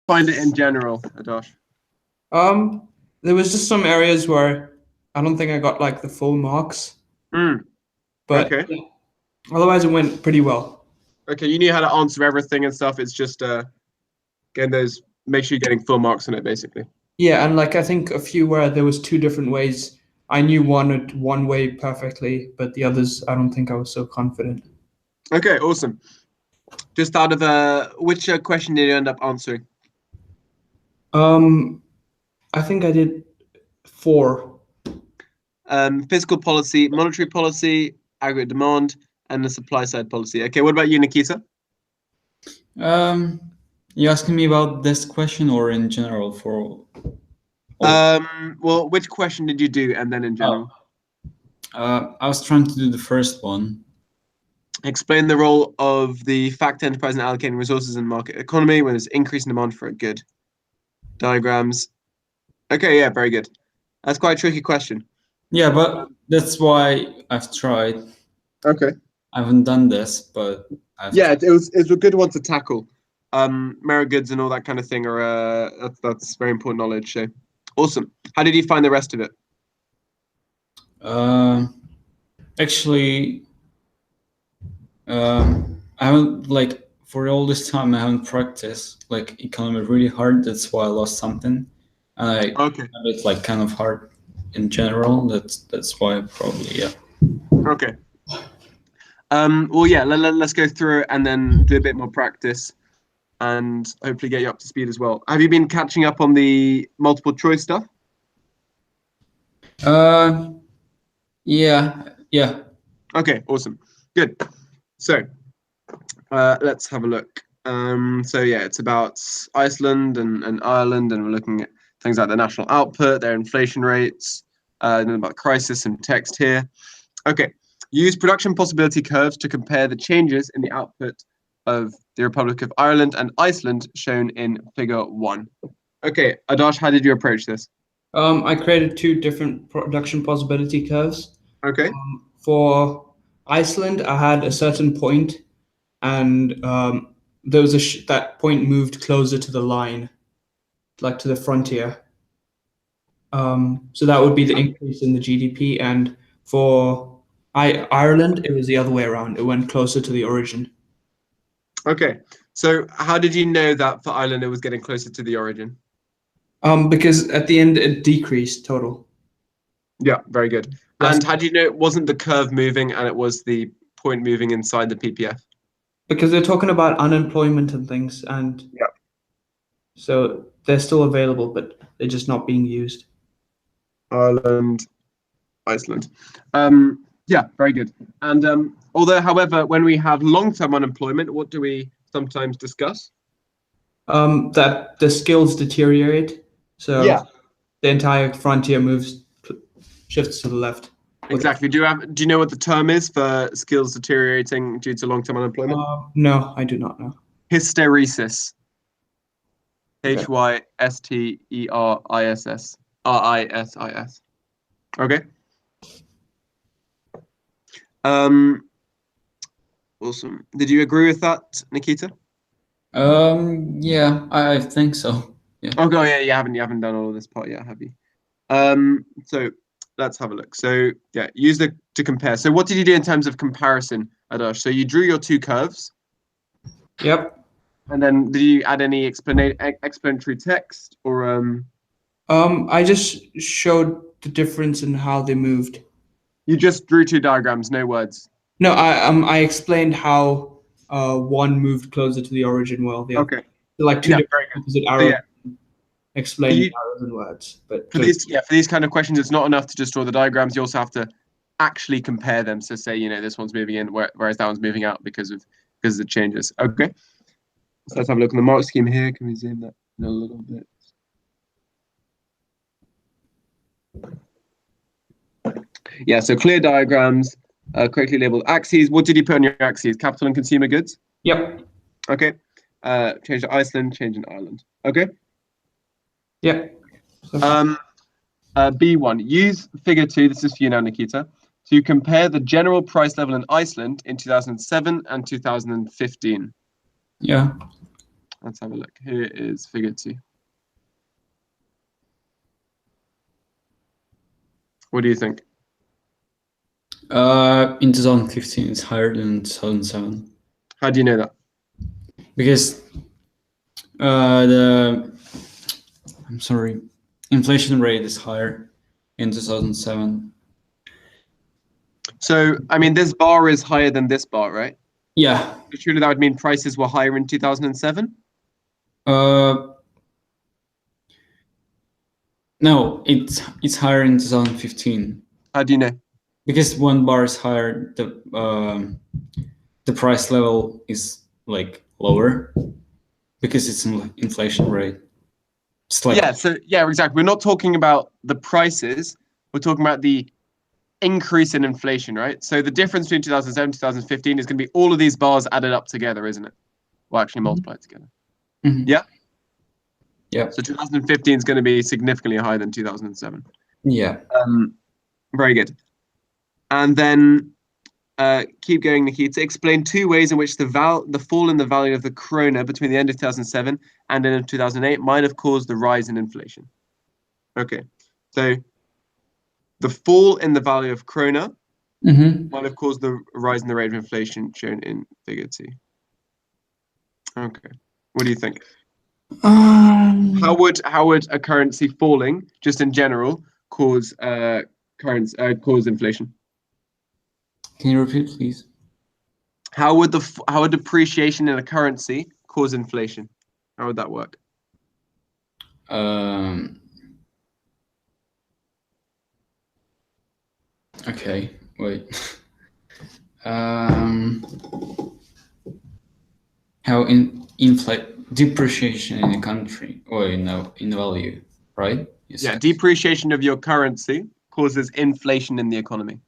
find it in general, Adarsh? There was just some areas where I don't think I got like the full marks, but Okay. yeah, otherwise it went pretty well. Okay, you knew how to answer everything and stuff. It's just getting those, make sure you're getting full marks on it, basically. Yeah, and like I think a few where there was two different ways. I knew one way perfectly, but the others I don't think I was so confident. Okay, awesome. Just out of which question did you end up answering? I think I did 4. Fiscal policy, monetary policy, aggregate demand, and the supply side policy. Okay, what about you, Nikita? You asking me about this question or in general for? Well, which question did you do, and then in general? I was trying to do the first one. Explain the role of the fact enterprise in allocating resources in market economy when there's increasing demand for a good. Diagrams. Okay, yeah, very good. That's quite a tricky question. Yeah, but that's why I've tried. Okay. I haven't done this, but it was a good one to tackle. Merit goods and all that kind of thing are that's very important knowledge. So awesome. How did you find the rest of it? Actually, I haven't like for all this time I haven't practiced like economy really hard. That's why I lost something, and I Okay. have it like kind of hard in general. That's why probably, yeah. Okay. Well, yeah. Let's go through it and then do a bit more practice, and hopefully get you up to speed as well. Have you been catching up on the multiple choice stuff? Yeah. Okay, awesome. Good. So let's have a look. So yeah, it's about Iceland and Ireland, and we're looking at things like the national output, their inflation rates, and then about crisis and text here. Okay, use production possibility curves to compare the changes in the output of the Republic of Ireland and Iceland shown in figure 1. Okay, Adarsh, how did you approach this? I created 2 different production possibility curves. Okay. For Iceland, I had a certain point, and there was that point moved closer to the line, like to the frontier. So that would be the increase in the GDP, and for Ireland, it was the other way around. It went closer to the origin. Okay, so how did you know that for Ireland it was getting closer to the origin? Because at the end it decreased total. Yeah, very good. And how do you know it wasn't the curve moving and it was the point moving inside the PPF? Because they're talking about unemployment and things, and yeah, so they're still available, but they're just not being used. Ireland, Iceland. Yeah, very good. And although, however, when we have long-term unemployment, what do we sometimes discuss? That the skills deteriorate, so yeah, the entire frontier shifts to the left. Exactly. Do you know what the term is for skills deteriorating due to long-term unemployment? No, I do not know. Hysteresis. Okay. Hysteresis. Okay. Awesome. Did you agree with that, Nikita? Yeah, I think so. Yeah. Okay, yeah, you haven't done all of this part yet, have you? So let's have a look. So yeah, use to compare. So what did you do in terms of comparison, Adarsh? So you drew your 2 curves. Yep. And then did you add any explanatory text or I just showed the difference in how they moved. You just drew 2 diagrams, no words. No, I explained how one moved closer to the origin while the other. Okay. Like 2 different opposite arrows. So, explain arrows and words. But for these kind of questions, it's not enough to just draw the diagrams. You also have to actually compare them. So say, this one's moving in, whereas that one's moving out because of the changes. Okay. So let's have a look on the mark scheme here. Can we zoom that in a little bit? Yeah, so clear diagrams, correctly labeled axes. What did you put on your axes? Capital and consumer goods? Yep. Okay. Change to Iceland, change in Ireland. Okay. Yeah. B1. Use figure 2, this is for you now, Nikita, to compare the general price level in Iceland in 2007 and 2015. Yeah. Let's have a look. Here is figure 2. What do you think? In 2015, it's higher than 2007 How do you know that? because inflation rate is higher in 2007. So, I mean, this bar is higher than this bar, right? Yeah. Surely that would mean prices were higher in 2007? No, it's higher in 2015 How do you know? because one bar is higher, the price level is like lower because it's an inflation rate. It's like Yeah, exactly. We're not talking about the prices. We're talking about the increase in inflation, right? So the difference between 2007 and 2015 is going to be all of these bars added up together, isn't it? Well, actually multiplied together. Mhm. Yeah? Yeah. So 2015 is going to be significantly higher than 2007. Yeah. Very good. And then keep going, Nikita. Explain 2 ways in which the fall in the value of the krona between the end of 2007 and end of 2008 might have caused the rise in inflation. Okay, so the fall in the value of krona might have caused the rise in the rate of inflation shown in figure 2. Okay, what do you think? How would a currency falling, just in general, cause cause inflation? Can you repeat, please? How would depreciation in a currency cause inflation? How would that work? Okay, wait. How depreciation in a country or in the value, right? Yeah, depreciation of your currency causes inflation in the economy.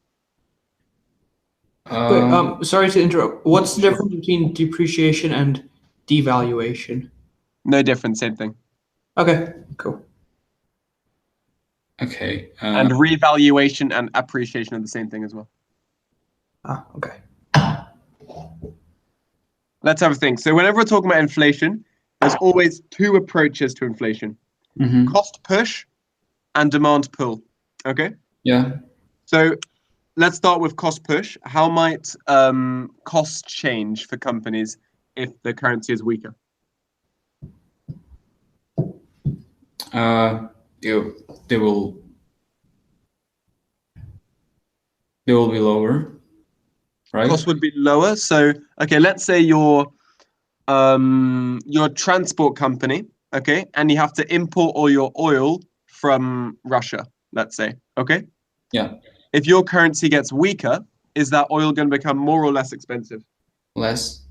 Sorry to interrupt. What's the difference between depreciation and devaluation? No difference, same thing. Okay, cool. Okay. And revaluation and appreciation are the same thing as well. Okay. Let's have a think. So whenever we're talking about inflation, there's always 2 approaches to inflation. Cost push and demand pull. Okay? Yeah. So let's start with cost push. How might costs change for companies if the currency is weaker? They will be lower, right? Costs would be lower. So okay, let's say you're a transport company, okay, and you have to import all your oil from Russia, let's say, okay? Yeah. If your currency gets weaker, is that oil going to become more or less expensive? Less.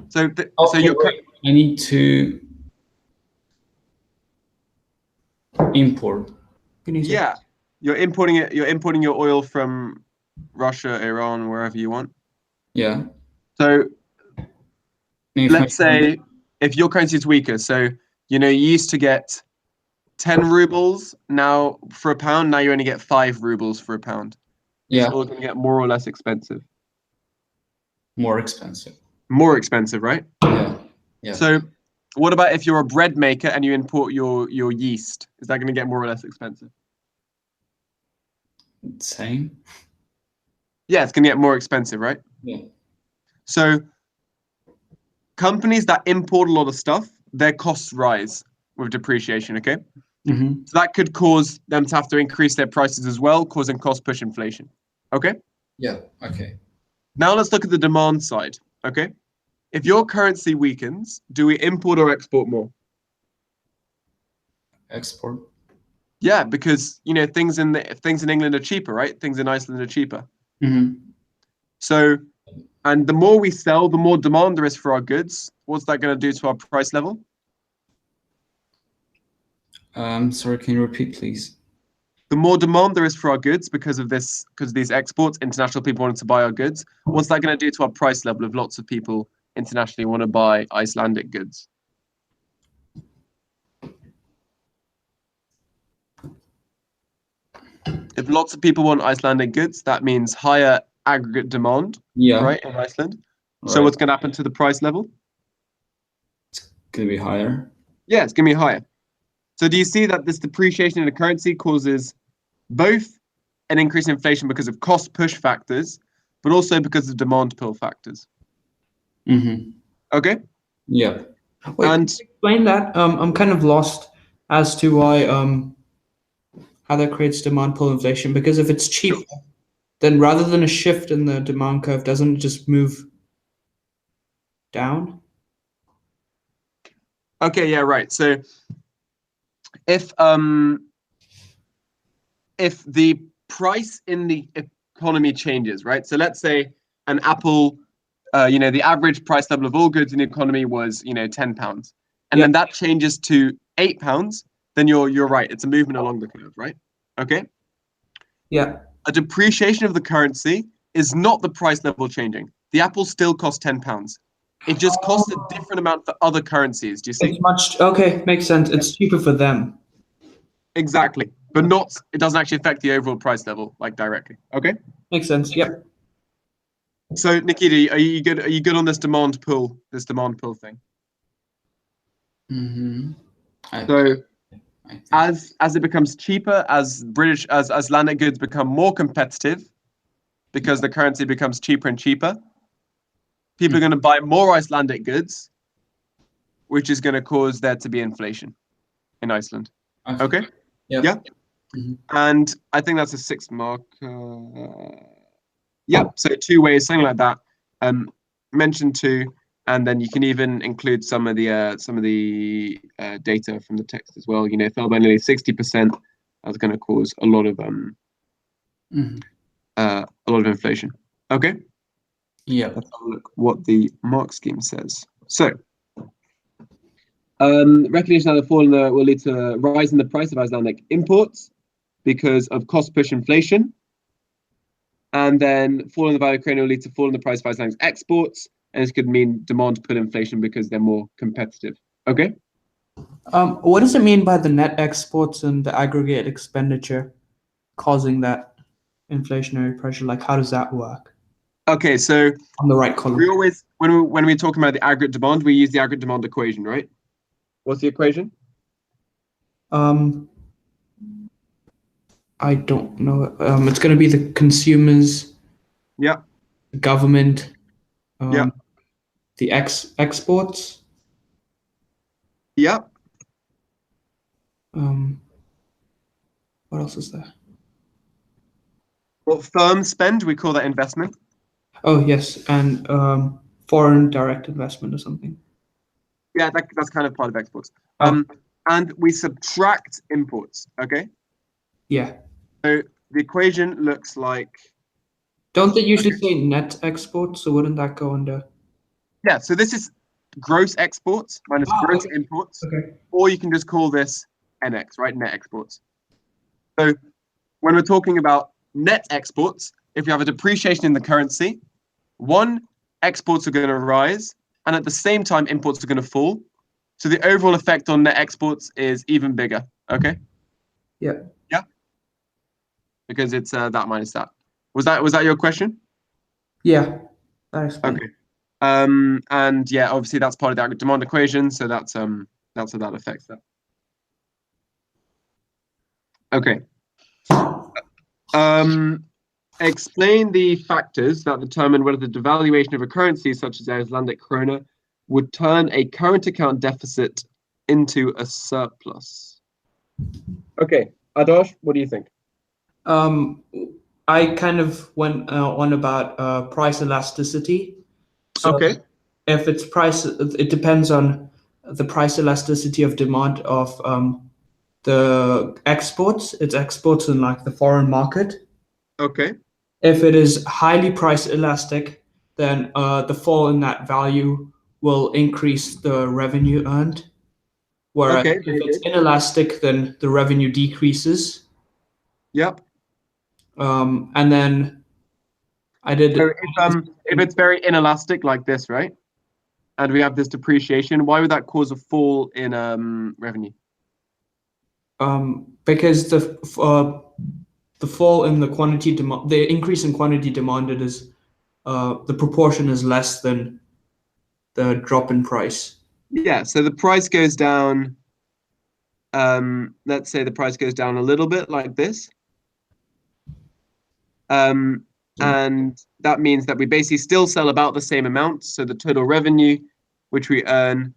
So I need to import. Yeah, you're importing it. You're importing your oil from Russia, Iran, wherever you want. Yeah. So let's say if your currency is weaker, so you used to get 10 rubles now for a pound. Now you only get 5 rubles for a pound. Yeah. It's all going to get more or less expensive. More expensive. More expensive, right? Yeah. Yeah. So what about if you're a bread maker and you import your yeast? Is that going to get more or less expensive? Same. Yeah, it's going to get more expensive, right? Yeah. So companies that import a lot of stuff, their costs rise with depreciation, okay? So that could cause them to have to increase their prices as well, causing cost push inflation, okay? Yeah, okay. Now let's look at the demand side, okay? If your currency weakens, do we import or export more? Export. Yeah, because things in England are cheaper, right? Things in Iceland are cheaper. So, and the more we sell, the more demand there is for our goods. What's that going to do to our price level? Sorry, can you repeat, please? The more demand there is for our goods because of these exports, international people wanting to buy our goods. What's that going to do to our price level if lots of people internationally want to buy Icelandic goods? If lots of people want Icelandic goods, that means higher aggregate demand, right, in Iceland. So what's going to happen to the price level? Could be higher. Yeah, it's going to be higher. So do you see that this depreciation in the currency causes both an increase in inflation because of cost push factors, but also because of demand pull factors? Mm-hmm. Okay. Yeah. Wait, And can you explain that? I'm kind of lost as to why how that creates demand pull inflation. Because if it's cheaper, then rather than a shift in the demand curve, doesn't it just move down? okay, yeah, right. So if the price in the economy changes, right? So let's say an apple, the average price level of all goods in the economy was, £10, and Yeah. then that changes to £8, then you're right. It's a movement along the curve, right? Okay. Yeah. A depreciation of the currency is not the price level changing. The apple still costs £10. It just costs a different amount for other currencies. Do you see? It's much okay. Makes sense. It's cheaper for them. Exactly, but not. It doesn't actually affect the overall price level like directly. Okay. Makes sense. Yep. So Nikita, are you good? Are you good on this demand pull? This demand pull thing. Mm-hmm. So as it becomes cheaper, as landed goods become more competitive, because the currency becomes cheaper and cheaper, people are going to buy more Icelandic goods, which is going to cause there to be inflation in Iceland. Okay. Yep. Yeah. Mm-hmm. And I think that's a 6 mark. Yeah. So 2 ways, something like that. Mention 2, and then you can even include some of the data from the text as well. It fell by nearly 60%. That's going to cause a lot of inflation. Okay. Yeah. Let's have a look what the mark scheme says. So, recognition that the fall will lead to a rise in the price of Icelandic imports because of cost push inflation, and then fall in the value of Ukraine will lead to fall in the price of Icelandic exports, and this could mean demand pull inflation because they're more competitive. Okay. What does it mean by the net exports and the aggregate expenditure causing that inflationary pressure? Like, how does that work? Okay, so On the right column. we always when we talk about the aggregate demand, we use the aggregate demand equation, right? What's the equation? I don't know. It's going to be the consumers, Yeah. the government, Yeah. the exports. Yeah. What else is there? What firms spend, we call that investment. Oh yes, and foreign direct investment or something. Yeah, that's kind of part of exports. Oh. And we subtract imports. Okay. Yeah. So the equation looks like. Don't they usually say net exports? So wouldn't that go under? Yeah. So this is gross exports minus gross Okay. imports, Okay. or you can just call this NX, right? Net exports. So when we're talking about net exports, if you have a depreciation in the currency, exports are going to rise, and at the same time, imports are going to fall. So the overall effect on net exports is even bigger. Okay. Yeah. Yeah. Because it's that minus that. Was that your question? Yeah. That explains. Okay. And yeah, obviously that's part of the aggregate demand equation. So that's how that affects that. Okay. Explain the factors that determine whether the devaluation of a currency such as Icelandic krona would turn a current account deficit into a surplus. Okay, Adarsh, what do you think? I kind of went on about price elasticity. So Okay. if it's price, it depends on the price elasticity of demand of the exports. It's exports in like the foreign market. Okay. If it is highly price elastic, then the fall in that value will increase the revenue earned. Whereas Okay. if it's inelastic, then the revenue decreases. Yep. And then I did. So if it's very inelastic like this, right? And we have this depreciation, why would that cause a fall in revenue? Because the fall in the quantity demand, the increase in quantity demanded is the proportion is less than the drop in price. Yeah, so the price goes down. Let's say the price goes down a little bit like this. And that means that we basically still sell about the same amount. So the total revenue which we earn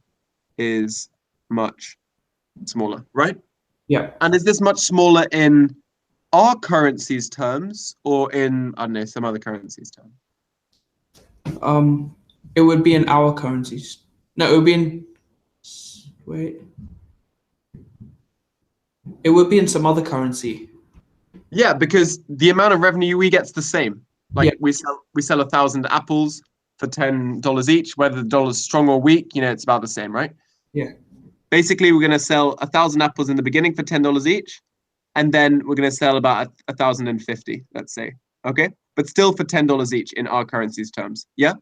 is much smaller, right? Yeah. And is this much smaller in our currency's terms or in, I don't know, some other currency's terms? It would be in our currencies. No, it would be in. Wait. It would be in some other currency. Yeah, because the amount of revenue we get's the same. Like Yeah. we sell 1,000 apples for $10 each, whether the dollar's strong or weak, it's about the same, right? Yeah. Basically, we're going to sell 1,000 apples in the beginning for $10 each, and then we're going to sell about 1,050, let's say. Okay, but still for $10 each in our currency's terms. Yeah.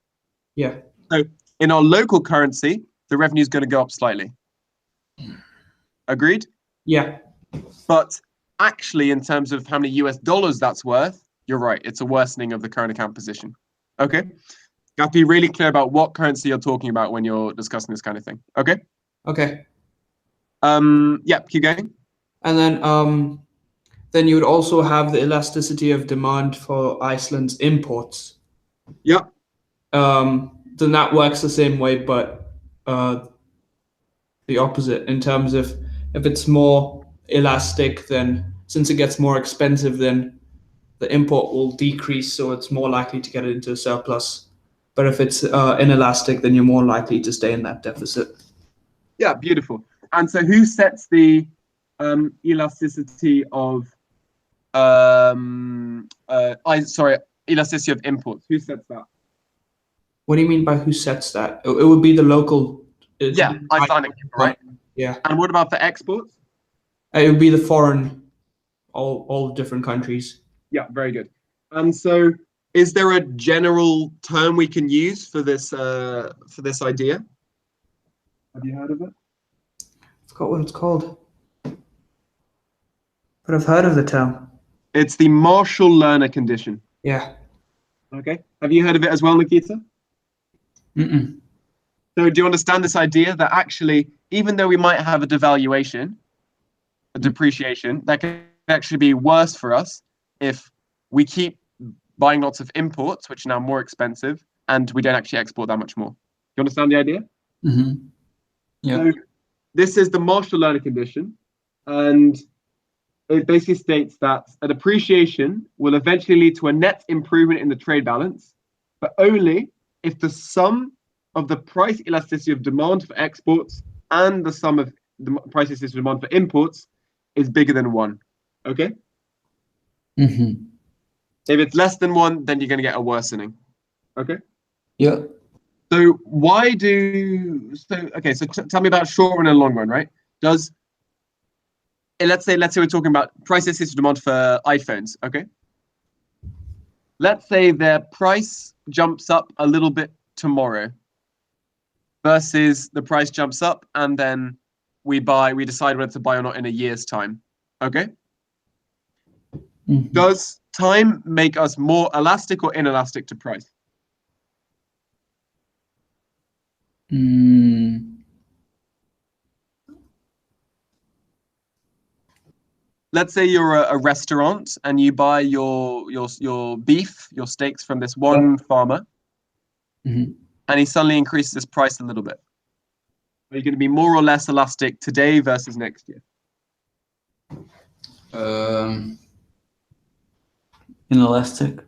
Yeah. So in our local currency, the revenue is going to go up slightly. Agreed? Yeah. But actually, in terms of how many US dollars that's worth, you're right. It's a worsening of the current account position. Okay. You have to be really clear about what currency you're talking about when you're discussing this kind of thing. Okay. Okay. Yeah. Keep going. And then you would also have the elasticity of demand for Iceland's imports. Yeah. Then that works the same way, but the opposite in terms of if it's more elastic, then since it gets more expensive, then the import will decrease, so it's more likely to get it into a surplus. But if it's inelastic, then you're more likely to stay in that deficit. Yeah, beautiful. And so who sets the elasticity of elasticity of imports? Who sets that? What do you mean by who sets that? It would be the local. Yeah, Icelandic, right? Yeah. And what about for exports? It would be the foreign, all different countries. Yeah, very good. And so, is there a general term we can use for this idea? Have you heard of it? I forgot what it's called, but I've heard of the term. It's the Marshall-Lerner condition. Yeah. Okay. Have you heard of it as well, Nikita? Mm-mm. So do you understand this idea that actually, even though we might have a devaluation, a depreciation, that can actually be worse for us if we keep buying lots of imports, which are now more expensive, and we don't actually export that much more. Do you understand the idea? Mm-hmm. Yeah. So this is the Marshall-Lerner condition, and it basically states that a depreciation will eventually lead to a net improvement in the trade balance, but only if the sum of the price elasticity of demand for exports and the sum of the price elasticity of demand for imports is bigger than 1. Okay? Mm-hmm. If it's less than 1, then you're going to get a worsening. Okay? Yeah. So tell me about short run and long run, right? Let's say we're talking about price elasticity of demand for iPhones, okay? Let's say their price jumps up a little bit tomorrow versus the price jumps up and then we decide whether to buy or not in a year's time, okay? Mm-hmm. Does time make us more elastic or inelastic to price? Let's say you're a restaurant and you buy your beef, your steaks from this one farmer, Mm-hmm. and he suddenly increases his price a little bit. Are you going to be more or less elastic today versus next year? Inelastic.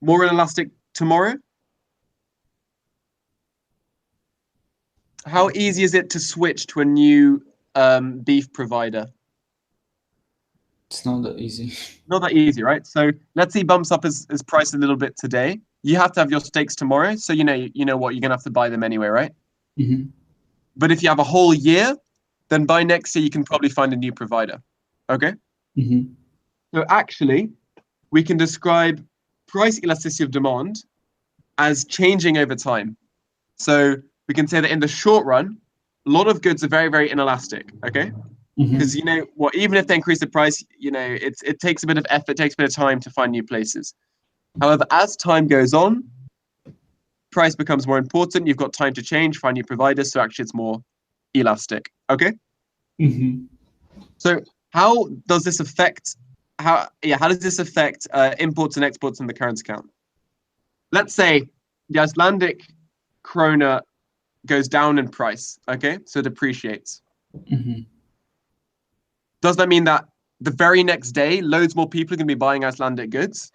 More inelastic tomorrow? How easy is it to switch to a new beef provider? It's not that easy. Not that easy, right? So let's say he bumps up his price a little bit today. You have to have your steaks tomorrow, so you know what, you're gonna have to buy them anyway, right? Mm-hmm. But if you have a whole year, then by next year you can probably find a new provider. Okay? Mm-hmm. So actually, we can describe price elasticity of demand as changing over time. So we can say that in the short run, a lot of goods are very, very inelastic, okay? Because even if they increase the price, it takes a bit of effort, it takes a bit of time to find new places. However, as time goes on, price becomes more important, you've got time to change, find new providers, so actually it's more elastic. Okay. So how does this affect imports and exports in the current account? Let's say the Icelandic krona goes down in price, okay? So it depreciates. Does that mean that the very next day, loads more people are going to be buying Icelandic goods?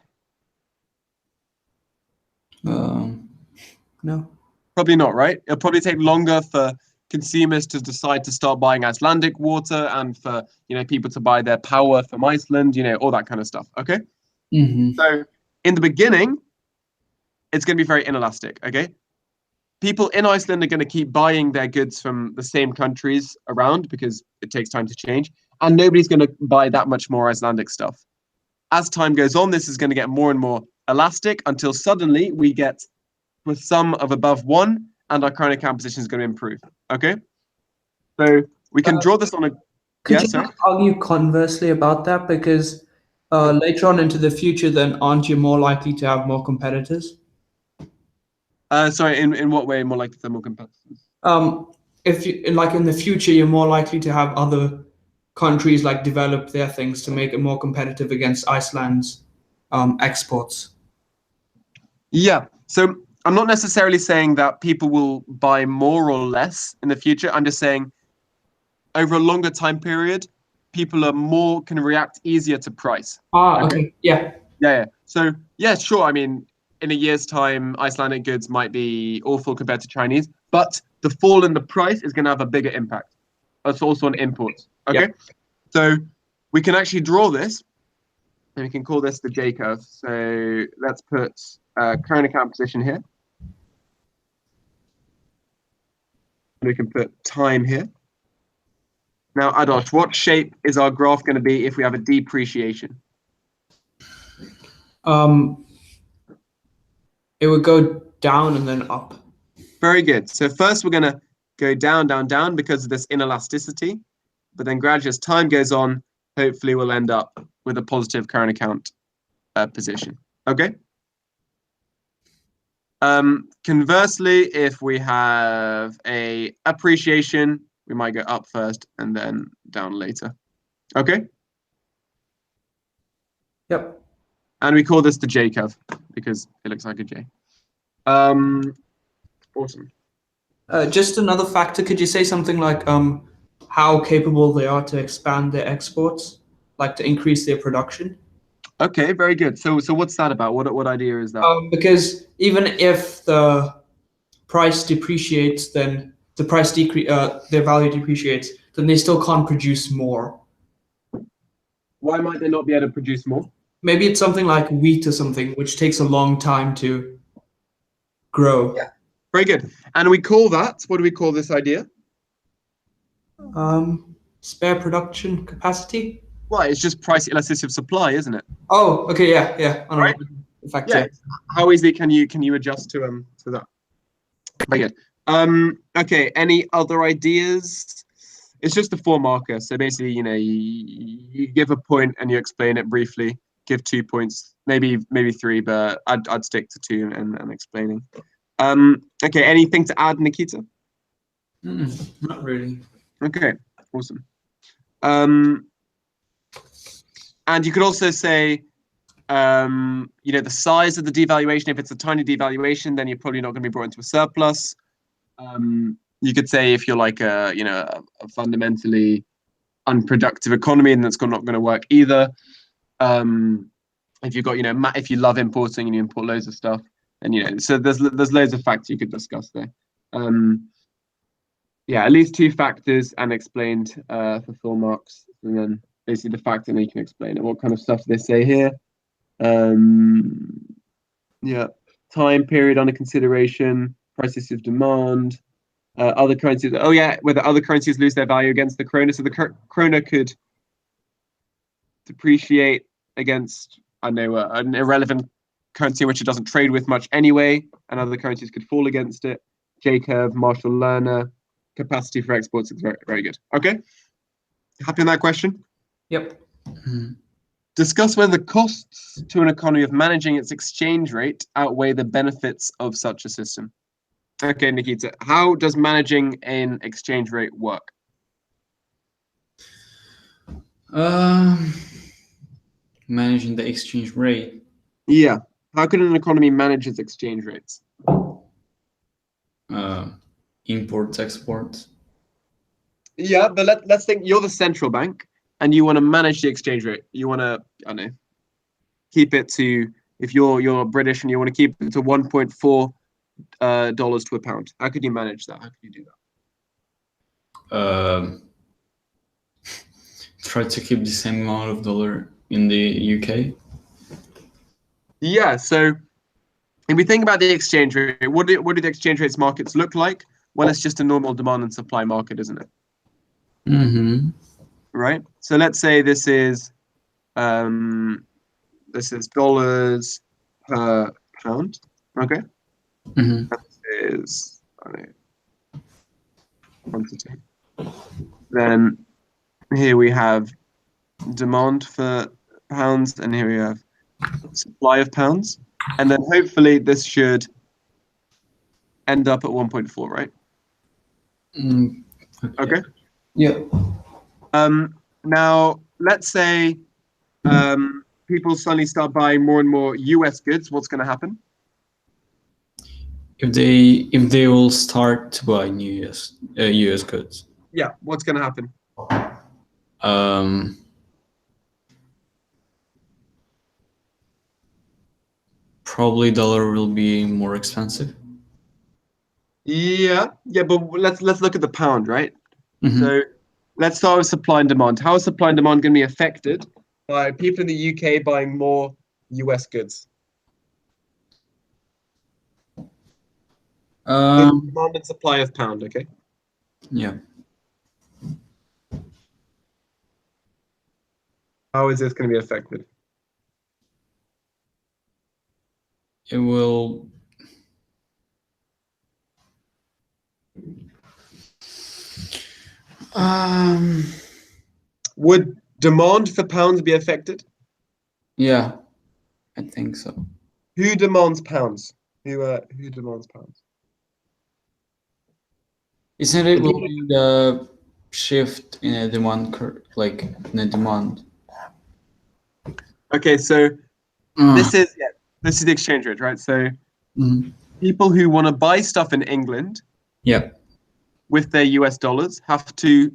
No. Probably not, right? It'll probably take longer for consumers to decide to start buying Icelandic water and for, people to buy their power from Iceland, all that kind of stuff, okay? So in the beginning, it's going to be very inelastic, okay? People in Iceland are going to keep buying their goods from the same countries around because it takes time to change, and nobody's going to buy that much more Icelandic stuff. As time goes on, this is going to get more and more elastic until suddenly we get with sum of above 1 and our current account position is going to improve, okay? So we can draw this on a... Could you argue conversely about that? Because later on into the future, then aren't you more likely to have more competitors? Sorry, in what way more likely to have more competitors? If you in the future, you're more likely to have other countries like develop their things to make it more competitive against Iceland's exports. Yeah, so I'm not necessarily saying that people will buy more or less in the future. I'm just saying over a longer time period, people can react easier to price. Okay. Yeah. So, yeah, sure. I mean, in a year's time, Icelandic goods might be awful compared to Chinese, but the fall in the price is going to have a bigger impact. That's also on imports. Okay. Yep. So we can actually draw this and we can call this the J curve. So let's put current account position here. And we can put time here. Now, Adosh, what shape is our graph going to be if we have a depreciation? It would go down and then up. Very good. So first we're going to go down, down, down because of this inelasticity. But then gradually as time goes on, hopefully we'll end up with a positive current account position. Okay. Conversely, if we have a appreciation, we might go up first and then down later. Okay. Yep. And we call this the J curve because it looks like a J. Awesome. Just another factor, could you say something like how capable they are to expand their exports, like to increase their production? Okay, very good. So what's that about? What idea is that? Because even if the price depreciates, then the price their value depreciates, then they still can't produce more. Why might they not be able to produce more? Maybe it's something like wheat or something, which takes a long time to grow. Yeah. Very good. And we call that, what do we call this idea? Spare production capacity? Well, it's just price elasticity of supply, isn't it? Oh, okay, yeah. Right? In fact, yeah. How easily can you adjust to that? Very good. Okay, any other ideas? It's just a 4 marker. So basically, you give a point and you explain it briefly. Give 2 points, maybe 3, but I'd stick to 2 and explaining. Okay, anything to add, Nikita? Not really. Okay, awesome. And you could also say, the size of the devaluation. If it's a tiny devaluation, then you're probably not going to be brought into a surplus. You could say if you're like a fundamentally unproductive economy, then that's not going to work either. If you've got, if you love importing and you import loads of stuff, and so there's loads of factors you could discuss there. Yeah, at least 2 factors and explained for 4 marks, and then basically the factor, and then you can explain it. What kind of stuff do they say here? Yeah, time period under consideration, prices of demand, other currencies. Oh yeah, whether other currencies lose their value against the krona. So the krona could depreciate against, I don't know, an irrelevant currency which it doesn't trade with much anyway, and other currencies could fall against it. J-curve, Marshall-Lerner, capacity for exports is very, very good. Okay, happy on that question? Yep. Does Discuss whether the costs to an economy of managing its exchange rate outweigh the benefits of such a system. Okay, Nikita, how does managing an exchange rate work? Managing the exchange rate. Yeah. How can an economy manage its exchange rates? Imports, exports. Yeah, but let's think you're the central bank and you want to manage the exchange rate. You want to, I don't know, keep it to, if you're British and you want to keep it to $1.4 to a pound. How could you manage that? How could you do that? Try to keep the same amount of dollar in the UK. Yeah, so if we think about the exchange rate, what do the exchange rates markets look like? Well, it's just a normal demand and supply market, isn't it? Mm-hmm. Right. So let's say this is dollars per pound. Okay. Mm-hmm. That is quantity. Then here we have demand for pounds, and here we have supply of pounds, and then hopefully this should end up at 1.4, right? Okay. Yeah. Now let's say people suddenly start buying more and more US goods. What's going to happen? If they will start to buy new US goods. Yeah, what's going to happen? Probably dollar will be more expensive. Yeah, but let's look at the pound, right? Mm-hmm. So let's start with supply and demand. How is supply and demand going to be affected by people in the UK buying more US goods? The demand and supply of pound, okay? Yeah. How is this going to be affected? It will. Would demand for pounds be affected? Yeah, I think so. Who demands pounds? Who demands pounds? Isn't it will be the shift in a demand curve, like in a demand? Okay, so this is the exchange rate, right? So people who want to buy stuff in England, with their US dollars, have to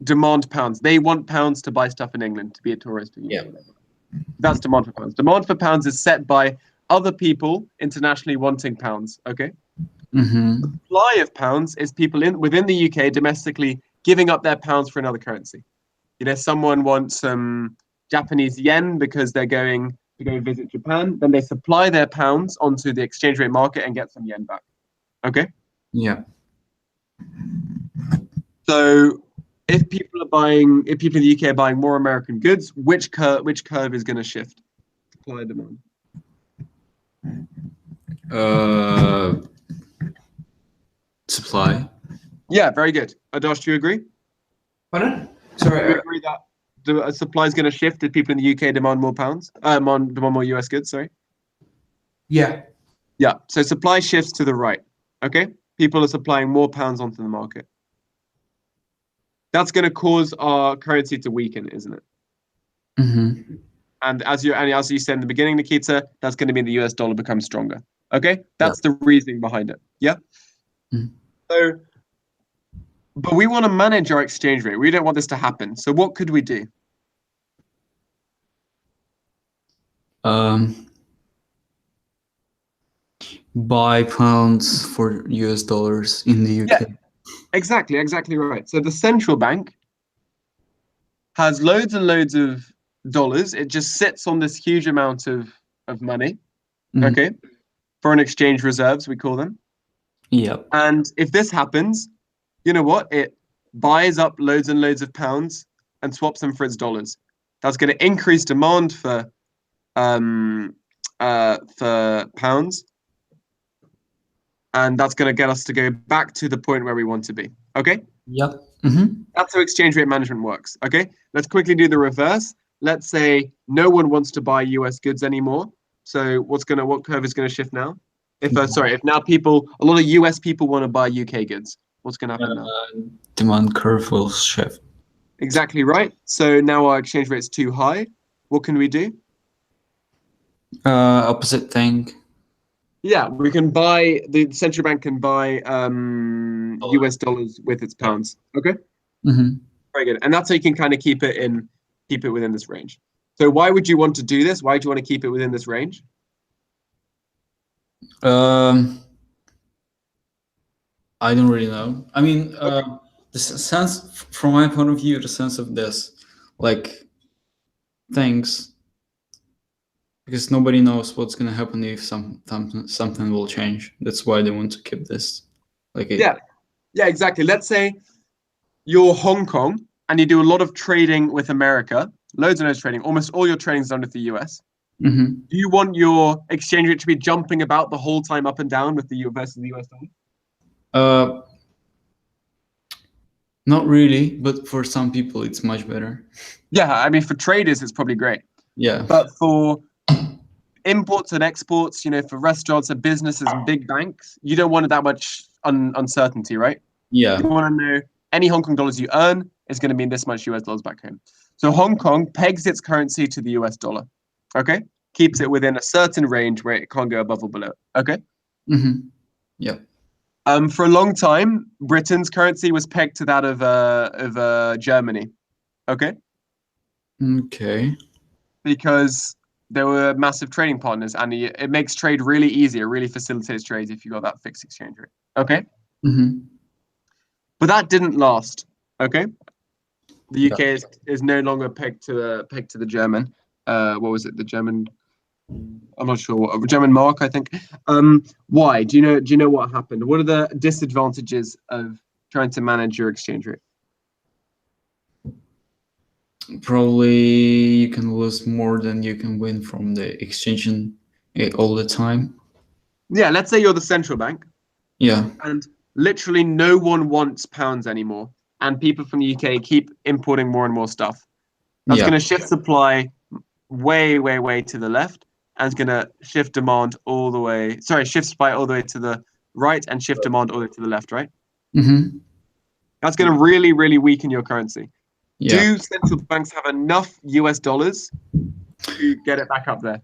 demand pounds. They want pounds to buy stuff in England, to be a tourist. That's demand for pounds. Demand for pounds is set by other people internationally wanting pounds. Okay. The supply of pounds is people within the UK domestically giving up their pounds for another currency. Someone wants some Japanese yen because they're going to go visit Japan. Then they supply their pounds onto the exchange rate market and get some yen back. Okay. Yeah. So if people in the UK are buying more American goods, which curve is going to shift? Supply and demand. Supply. Yeah, very good. Adarsh, do you agree? Pardon? Sorry. Do you agree that the supply is going to shift if people in the UK demand more pounds? Demand more US goods, sorry. Yeah. Yeah, so supply shifts to the right, okay? People are supplying more pounds onto the market. That's going to cause our currency to weaken, isn't it? Mm-hmm. And as you said in the beginning, Nikita, that's going to mean the US dollar becomes stronger. Okay? That's the reasoning behind it. Yeah? Mm-hmm. So, but we want to manage our exchange rate. We don't want this to happen. So what could we do? Buy pounds for US dollars in the UK. Yeah, exactly right. So the central bank has loads and loads of dollars. It just sits on this huge amount of money, okay? Foreign exchange reserves, we call them. Yep. And if this happens, you know what? It buys up loads and loads of pounds and swaps them for its dollars. That's going to increase demand for pounds. And that's going to get us to go back to the point where we want to be. Okay? Yep. Mm-hmm. That's how exchange rate management works. Okay? Let's quickly do the reverse. let's say no one wants to buy US goods anymore. So what curve is gonna shift now? If now a lot of US people want to buy UK goods, what's gonna happen now? Demand curve will shift. Exactly right. So now our exchange rate's too high. What can we do? Opposite thing. Yeah, we can buy, the central bank can buy US dollars with its pounds. Okay, Mm-hmm. very good. And that's how you can kind of keep it within this range. So why would you want to do this? Why do you want to keep it within this range? I don't really know. I mean, the sense, from my point of view, the sense of this, like, things, because nobody knows what's gonna happen if something will change. That's why they want to keep this. Like it. Yeah, exactly. Let's say you're Hong Kong and you do a lot of trading with America, loads and loads of trading. Almost all your trading is done with the US. Mm-hmm. Do you want your exchange rate to be jumping about the whole time up and down with the versus the US dollar? Not really, but for some people it's much better. Yeah, I mean for traders it's probably great. Yeah. But for imports and exports, for restaurants and businesses and big banks, you don't want that much uncertainty, right? Yeah. You want to know any Hong Kong dollars you earn is going to mean this much US dollars back home. So Hong Kong pegs its currency to the US dollar. Okay? Keeps it within a certain range where it can't go above or below. Okay? Mm-hmm. Yeah. For a long time, Britain's currency was pegged to that of Germany. Okay? Okay. Because there were massive trading partners, and it makes trade really easy. It really facilitates trades if you got that fixed exchange rate. Okay? Mm-hmm. But that didn't last. Okay? The UK is no longer pegged to the German. What was it? The German. I'm not sure what German mark. I think. Why? Do you know what happened? What are the disadvantages of trying to manage your exchange rate? Probably you can lose more than you can win from the exchange all the time. Yeah, let's say you're the central bank. Yeah. And literally no one wants pounds anymore, and people from the UK keep importing more and more stuff. That's going to shift supply way, way, way to the left, and it's going to shift demand all the way. Sorry, shift supply all the way to the right, and shift demand all the way to the left, right? Mm-hmm. That's going to really, really weaken your currency. Yeah. Do central banks have enough US dollars to get it back up there?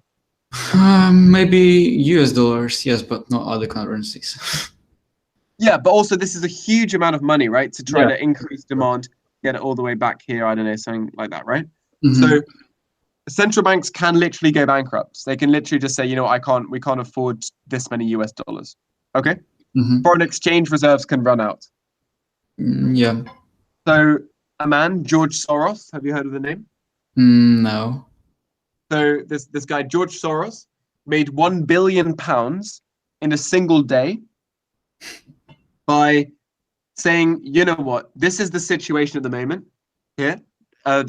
Maybe US dollars, yes, but not other currencies. Yeah, but also this is a huge amount of money, right? To try to increase demand, get it all the way back here. I don't know, something like that, right? Mm-hmm. So central banks can literally go bankrupt. They can literally just say, we can't afford this many US dollars. Okay? Mm-hmm. Foreign exchange reserves can run out. Yeah. So a man, George Soros, have you heard of the name? No. So this guy, George Soros, made £1 billion in a single day by saying, you know what, this is the situation at the moment here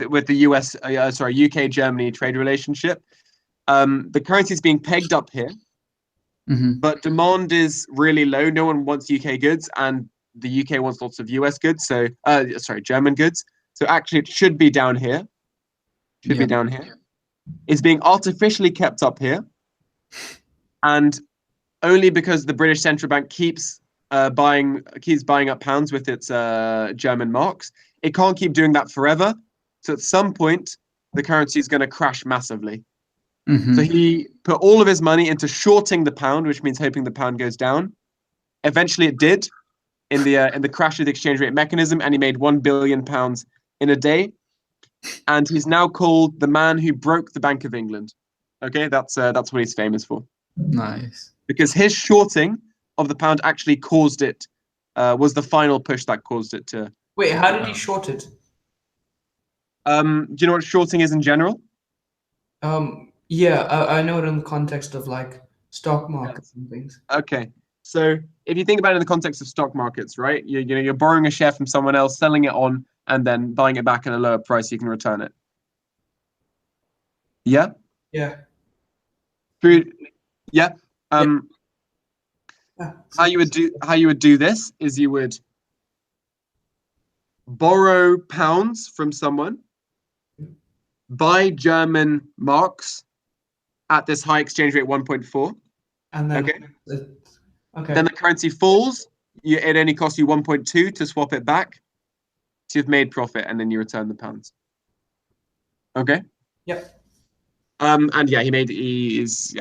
with the UK Germany trade relationship. The currency is being pegged up here, but demand is really low. No one wants UK goods, and the UK wants lots of US goods. So German goods. So actually, it should be down here. Be down here. It's being artificially kept up here, and only because the British central bank keeps buying up pounds with its German marks. It can't keep doing that forever. So at some point, the currency is going to crash massively. So he put all of his money into shorting the pound, which means hoping the pound goes down. Eventually, it did in the crash of the exchange rate mechanism, and he made £1 billion in a day. And he's now called the man who broke the Bank of England. Okay, that's what he's famous for. Nice. Because his shorting of the pound actually caused it, was the final push that caused it to. Wait, how did he short it? Do you know what shorting is in general? Yeah, I know it in the context of like stock markets and things. Okay, so if you think about it in the context of stock markets, right? You're borrowing a share from someone else, selling it on, and then buying it back at a lower price, so you can return it. Yeah. Yeah. Yeah. How you would do this is you would borrow pounds from someone, buy German marks at this high exchange rate 1.4. And then Okay. Okay. Then the currency falls. It only costs you 1.2 to swap it back. So you've made profit, and then you return the pounds. Okay. Yep. And yeah, he's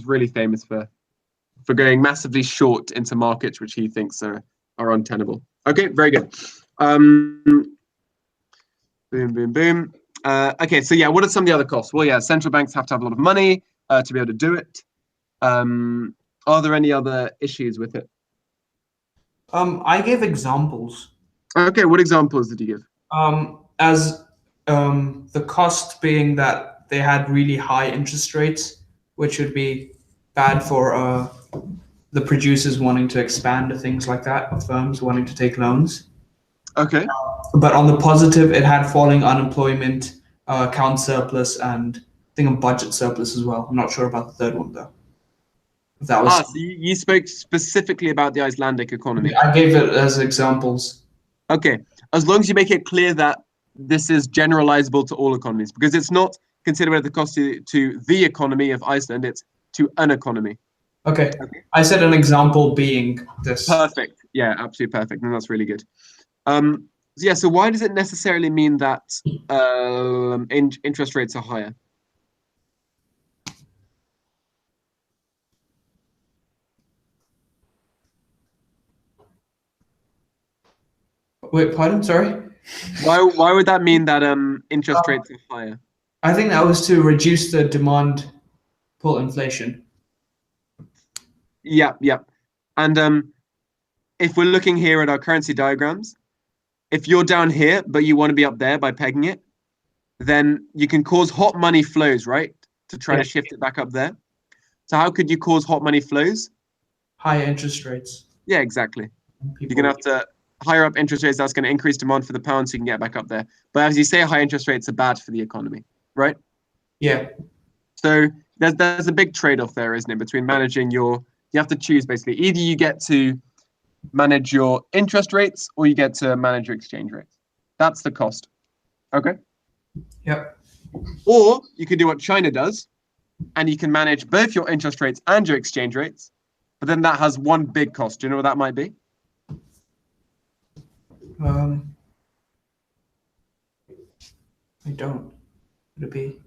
really famous for going massively short into markets which he thinks are untenable. Okay, very good. Boom, boom, boom. Okay, so yeah, what are some of the other costs? Well, yeah, central banks have to have a lot of money to be able to do it. Are there any other issues with it? I gave examples. Okay, what examples did you give? As the cost being that they had really high interest rates, which would be bad for the producers wanting to expand or things like that, or firms wanting to take loans. Okay. But on the positive, it had falling unemployment, account surplus, and I think a budget surplus as well. I'm not sure about the third one though. If that was. So you spoke specifically about the Icelandic economy. I gave it as examples. Okay, as long as you make it clear that this is generalizable to all economies, because it's not considered the cost to the economy of Iceland, it's to an economy. Okay. I said an example being this. Perfect. Yeah, absolutely perfect. And that's really good. So why does it necessarily mean that interest rates are higher? Wait, pardon? Sorry? Why would that mean that interest rates are higher? I think that was to reduce the demand pull inflation. Yeah. And if we're looking here at our currency diagrams, if you're down here, but you want to be up there by pegging it, then you can cause hot money flows, right? To try to shift it back up there. So how could you cause hot money flows? Higher interest rates. Yeah, exactly. You're going to have to higher up interest rates. That's going to increase demand for the pound so you can get back up there. But as you say, high interest rates are bad for the economy, right? Yeah. So there's a big trade-off there, isn't it? Between managing you have to choose basically. Either you get to manage your interest rates or you get to manage your exchange rates. That's the cost. Okay. Yep. Or you can do what China does, and you can manage both your interest rates and your exchange rates, but then that has one big cost. Do you know what that might be? I don't. Would it be?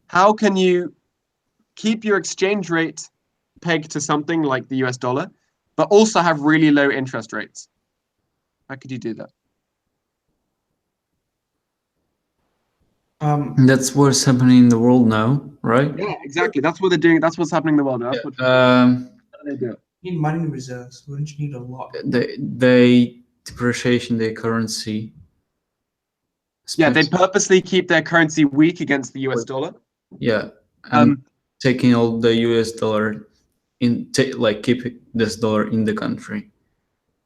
How can you keep your exchange rate pegged to something like the US dollar, but also have really low interest rates? How could you do that? That's what's happening in the world now, right? Yeah, exactly. That's what they're doing. That's what's happening in the world. That's what they do. You need money reserves. Wouldn't you need a lot? They depreciation their currency. Yeah, they purposely keep their currency weak against the US dollar. Yeah, and taking all the US dollar keep this dollar in the country.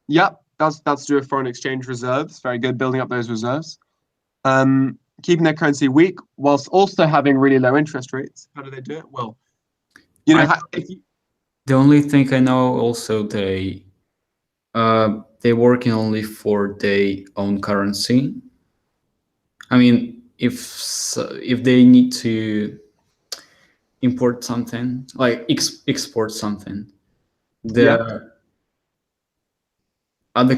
Yep, that's due to foreign exchange reserves. Very good, building up those reserves. Keeping their currency weak whilst also having really low interest rates. How do they do it? Well, the only thing I know also they're working only for their own currency. I mean, if they need to import something, like export something, the other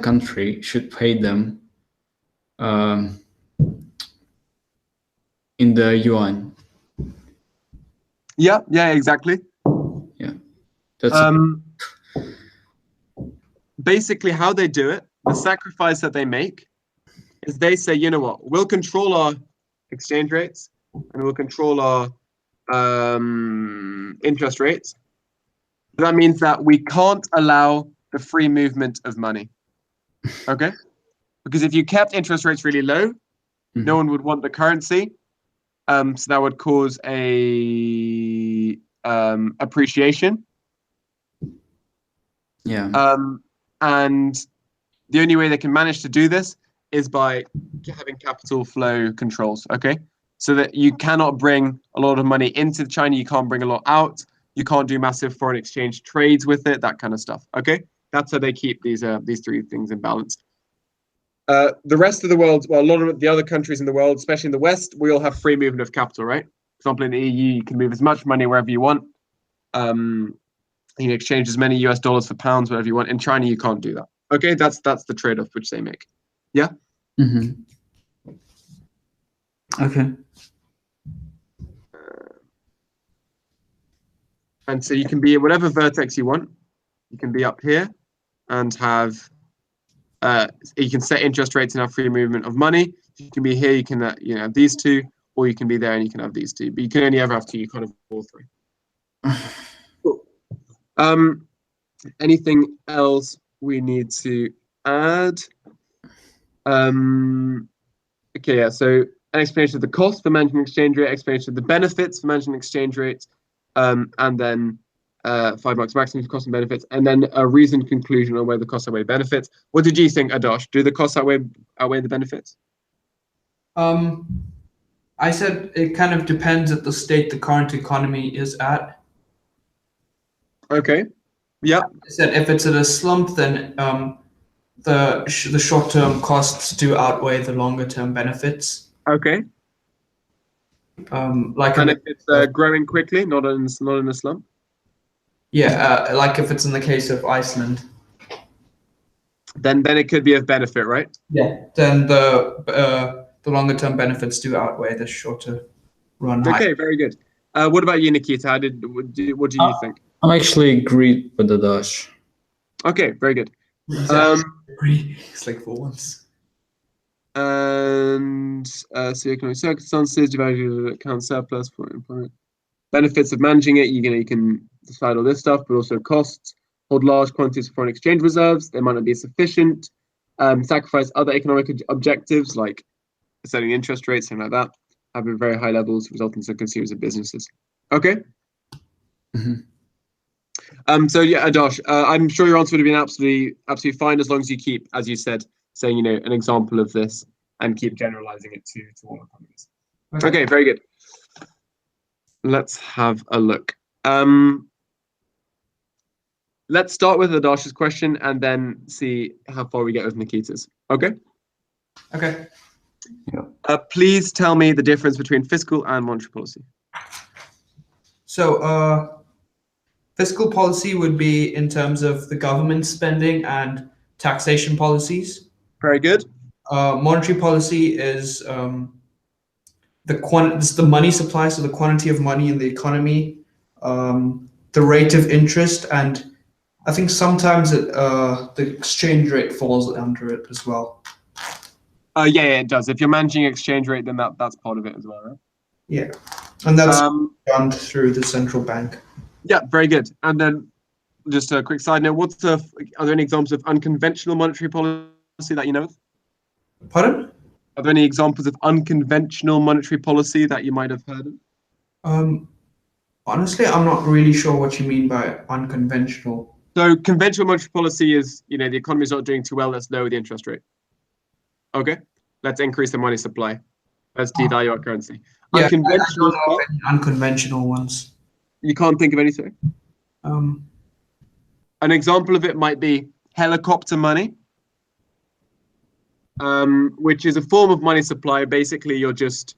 country should pay them in the yuan. Yeah, exactly. Yeah, that's basically how they do it. The sacrifice that they make is they say, you know what, we'll control our exchange rates and we'll control our interest rates. That means that we can't allow the free movement of money. Okay? Because if you kept interest rates really low, no one would want the currency. So that would cause a appreciation. Yeah. And the only way they can manage to do this is by having capital flow controls. Okay, so that you cannot bring a lot of money into China, you can't bring a lot out, you can't do massive foreign exchange trades with it, that kind of stuff. Okay, that's how they keep these three things in balance. The rest of the world, well, a lot of the other countries in the world, especially in the West, we all have free movement of capital, right? For example, in the EU, you can move as much money wherever you want. You can exchange as many US dollars for pounds, whatever you want. In China, you can't do that. Okay, that's the trade-off which they make. Yeah. Okay. And so you can be at whatever vertex you want. You can be up here and have, you can set interest rates and have free movement of money. You can be here, you can have these two, or you can be there and you can have these two. But you can only ever have two, you can't have all three. Cool. Anything else we need to add? Okay, yeah, so an explanation of the cost for managing exchange rate, explanation of the benefits for managing exchange rates, and then 5 marks maximum for cost and benefits, and then a reasoned conclusion on whether the costs outweigh benefits. What did you think, Adosh? Do the costs outweigh the benefits? I said it kind of depends at the state the current economy is at. Okay. Yeah. I said if it's at a slump, then the short-term costs do outweigh the longer-term benefits. Okay. Like and if it's growing quickly, not in a slump. Yeah, like if it's in the case of Iceland. Then it could be of benefit, right? Yeah. Then the longer-term benefits do outweigh the shorter run. Okay, very good. What about you, Nikita? What do you think? I'm actually agree with the Dash. Okay, very good. It's like for once. And economic circumstances, divided account surplus for employment. Benefits of managing it, you can decide all this stuff, but also costs. Hold large quantities of foreign exchange reserves, they might not be sufficient. Sacrifice other economic objectives like setting interest rates, something like that. Have at very high levels, resulting in a series of businesses. Okay. So yeah, Adosh, I'm sure your answer would have been absolutely fine as long as you keep, as you said, saying an example of this and keep generalizing it to all economies. Okay, very good. Let's have a look. Let's start with Adosh's question and then see how far we get with Nikita's. Okay. Okay. Please tell me the difference between fiscal and monetary policy. So fiscal policy would be in terms of the government spending and taxation policies. Very good. Monetary policy is it's the money supply, so the quantity of money in the economy, the rate of interest, and I think sometimes the exchange rate falls under it as well. Yeah, it does. If you're managing exchange rate, then that's part of it as well, right? Yeah, and that's done through the central bank. Yeah, very good. And then just a quick side note, are there any examples of unconventional monetary policy that you know of? Pardon? Are there any examples of unconventional monetary policy that you might have heard of? Honestly, I'm not really sure what you mean by unconventional. So conventional monetary policy is, the economy is not doing too well, let's lower the interest rate. Okay, let's increase the money supply. Let's devalue our currency. Yeah, unconventional, I don't know of any unconventional ones. You can't think of anything? An example of it might be helicopter money, which is a form of money supply. Basically, you're just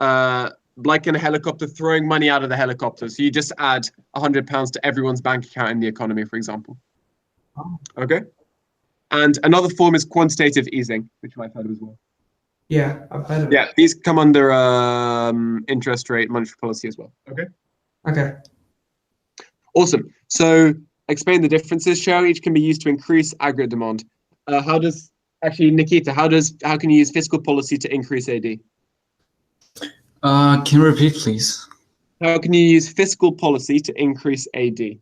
like in a helicopter, throwing money out of the helicopter. So you just add £100 to everyone's bank account in the economy, for example. Okay. And another form is quantitative easing, which you might have heard of as well. Yeah, I've heard of it. Yeah, these come under interest rate monetary policy as well. Okay. Okay. Awesome. So explain the differences. Share each can be used to increase aggregate demand. Nikita, how can you use fiscal policy to increase AD? Can you repeat, please? How can you use fiscal policy to increase AD? Do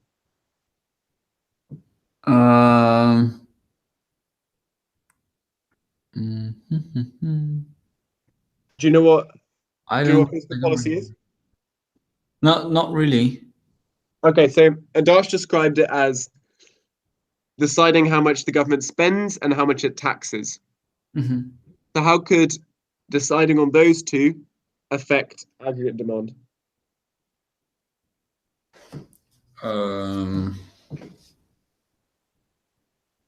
you know what? I don't know what fiscal policy is? No, not really. Okay, so Adarsh described it as deciding how much the government spends and how much it taxes. So how could deciding on those two affect aggregate demand?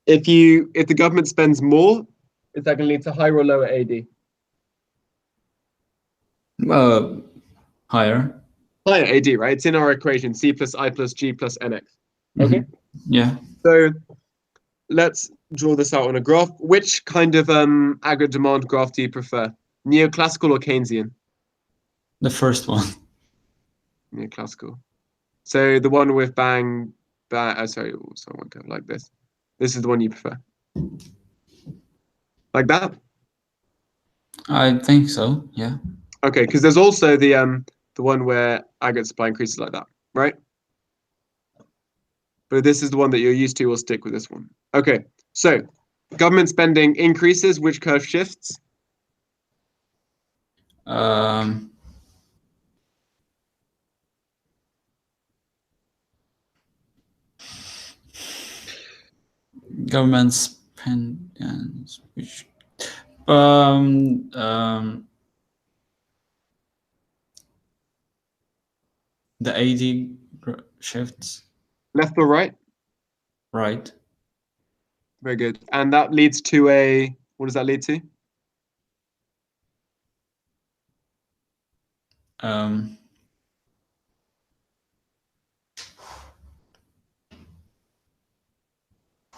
If the government spends more, Is that going to lead to higher or lower AD? Higher. Higher AD, right? It's in our equation, C plus I plus G plus NX. Okay? Yeah. So let's draw this out on a graph. Which kind of aggregate demand graph do you prefer? Neoclassical or Keynesian? The first one. Neoclassical. So the one with bang, sorry, I won't go like this. This is the one you prefer. Like that? I think so. Yeah. Okay, because there's also the one where aggregate supply increases like that, right? But this is the one that you're used to. We'll stick with this one. Okay, so government spending increases. Which curve shifts? Government spending, which the AD shifts Left or right? right. Very good. And that leads to a, what does that lead to?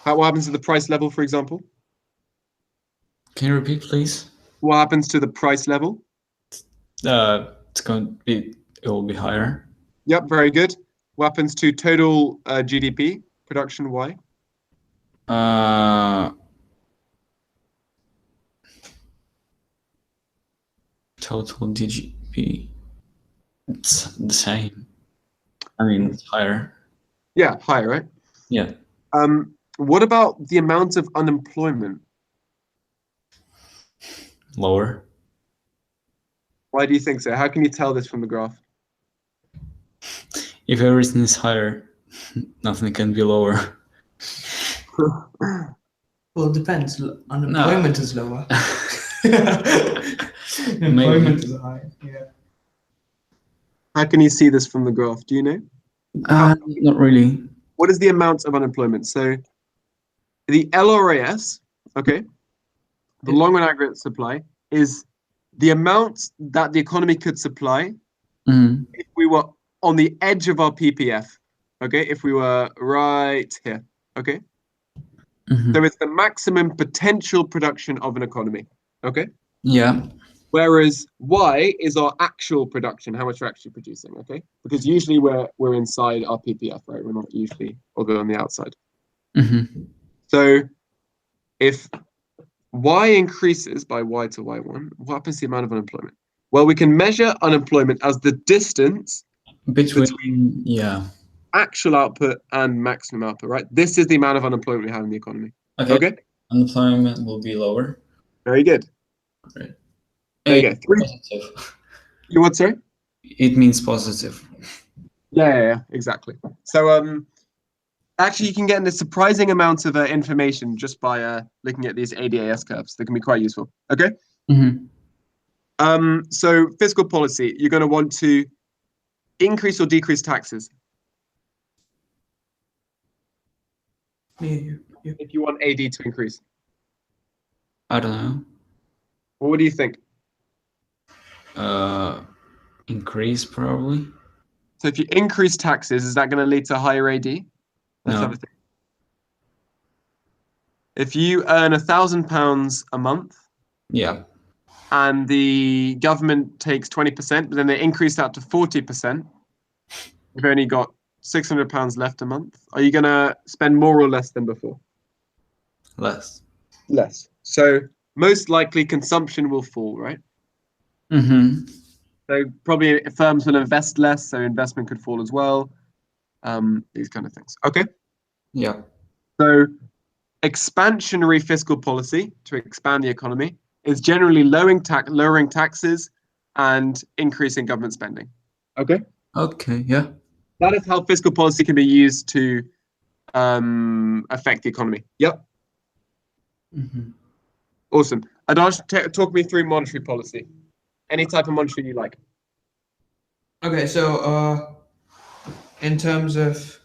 What happens to the price level, for example? Can you repeat, please? What happens to the price level? It's going to be, it will be higher. Yep, very good. What happens to total GDP production? Why? Total GDP, it's the same. I mean, it's higher. Yeah, higher, right? Yeah. What about the amount of unemployment? Lower. Why do you think so? How can you tell this from the graph? If everything is higher, nothing can be lower. Well, it depends. Unemployment is lower. Maybe. Employment is high. Yeah. How can you see this from the graph? Do you know? Not really. What is the amount of unemployment? So the LRAS, okay, the long run aggregate supply, is the amount that the economy could supply if we were on the edge of our PPF, okay, if we were right here, okay? So it's the maximum potential production of an economy, okay? Yeah. Whereas Y is our actual production, how much we're actually producing, okay? Because usually we're inside our PPF, right? We're not usually, although on the outside. So if Y increases by Y to Y1, what happens to the amount of unemployment? Well, we can measure unemployment as the distance between actual output and maximum output, right? This is the amount of unemployment we have in the economy. Okay? Unemployment will be lower. Very good. Right. There you go. Positive. You what, sorry? It means positive. Yeah, exactly. So actually you can get a surprising amount of information just by looking at these ADAS curves. They can be quite useful. Okay? So fiscal policy, you're going to want to increase or decrease taxes. If you want AD to increase. I don't know. Well, what do you think? Increase probably. So if you increase taxes, is that going to lead to higher AD? Let's have a think. If you earn £1,000 a month, and the government takes 20%, but then they increase that to 40%, you've only got £600 left a month. Are you going to spend more or less than before? Less. Less. So most likely consumption will fall, right? So probably firms will invest less, so investment could fall as well. These kind of things. Okay? Yeah. So expansionary fiscal policy to expand the economy is generally lowering taxes and increasing government spending. Okay? Okay, yeah. That is how fiscal policy can be used to affect the economy. Yep. Awesome. Adarsh, talk me through monetary policy. Any type of monetary you like. Okay, so in terms of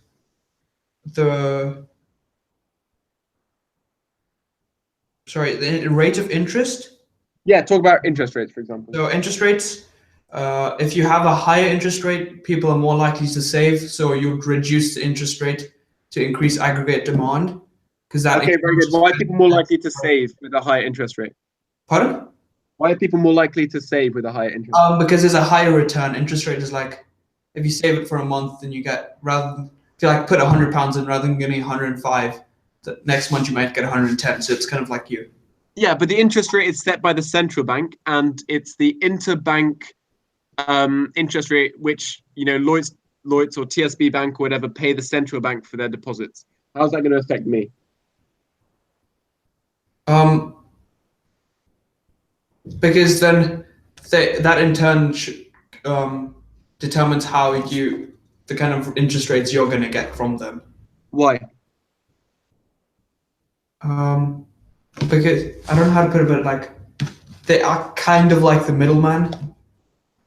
sorry, the rate of interest. Yeah, talk about interest rates, for example. So interest rates, if you have a higher interest rate, people are more likely to save. So you'd reduce the interest rate to increase aggregate demand, because that. Okay, very good. Why are people more likely to save with a higher interest rate? Pardon? Why are people more likely to save with a higher interest rate? Because there's a higher return. Interest rate is like, if you save it for a month, then you get, rather than, if you like put £100 in, rather than getting 105, the next month you might get 110. So it's kind of like you. Yeah, but the interest rate is set by the central bank, and it's the interbank interest rate, which, you know, Lloyds or TSB Bank or whatever pay the central bank for their deposits. How's that going to affect me? Because then that in turn determines how the kind of interest rates you're going to get from them. Why? Because I don't know how to put it, but like they are kind of like the middleman.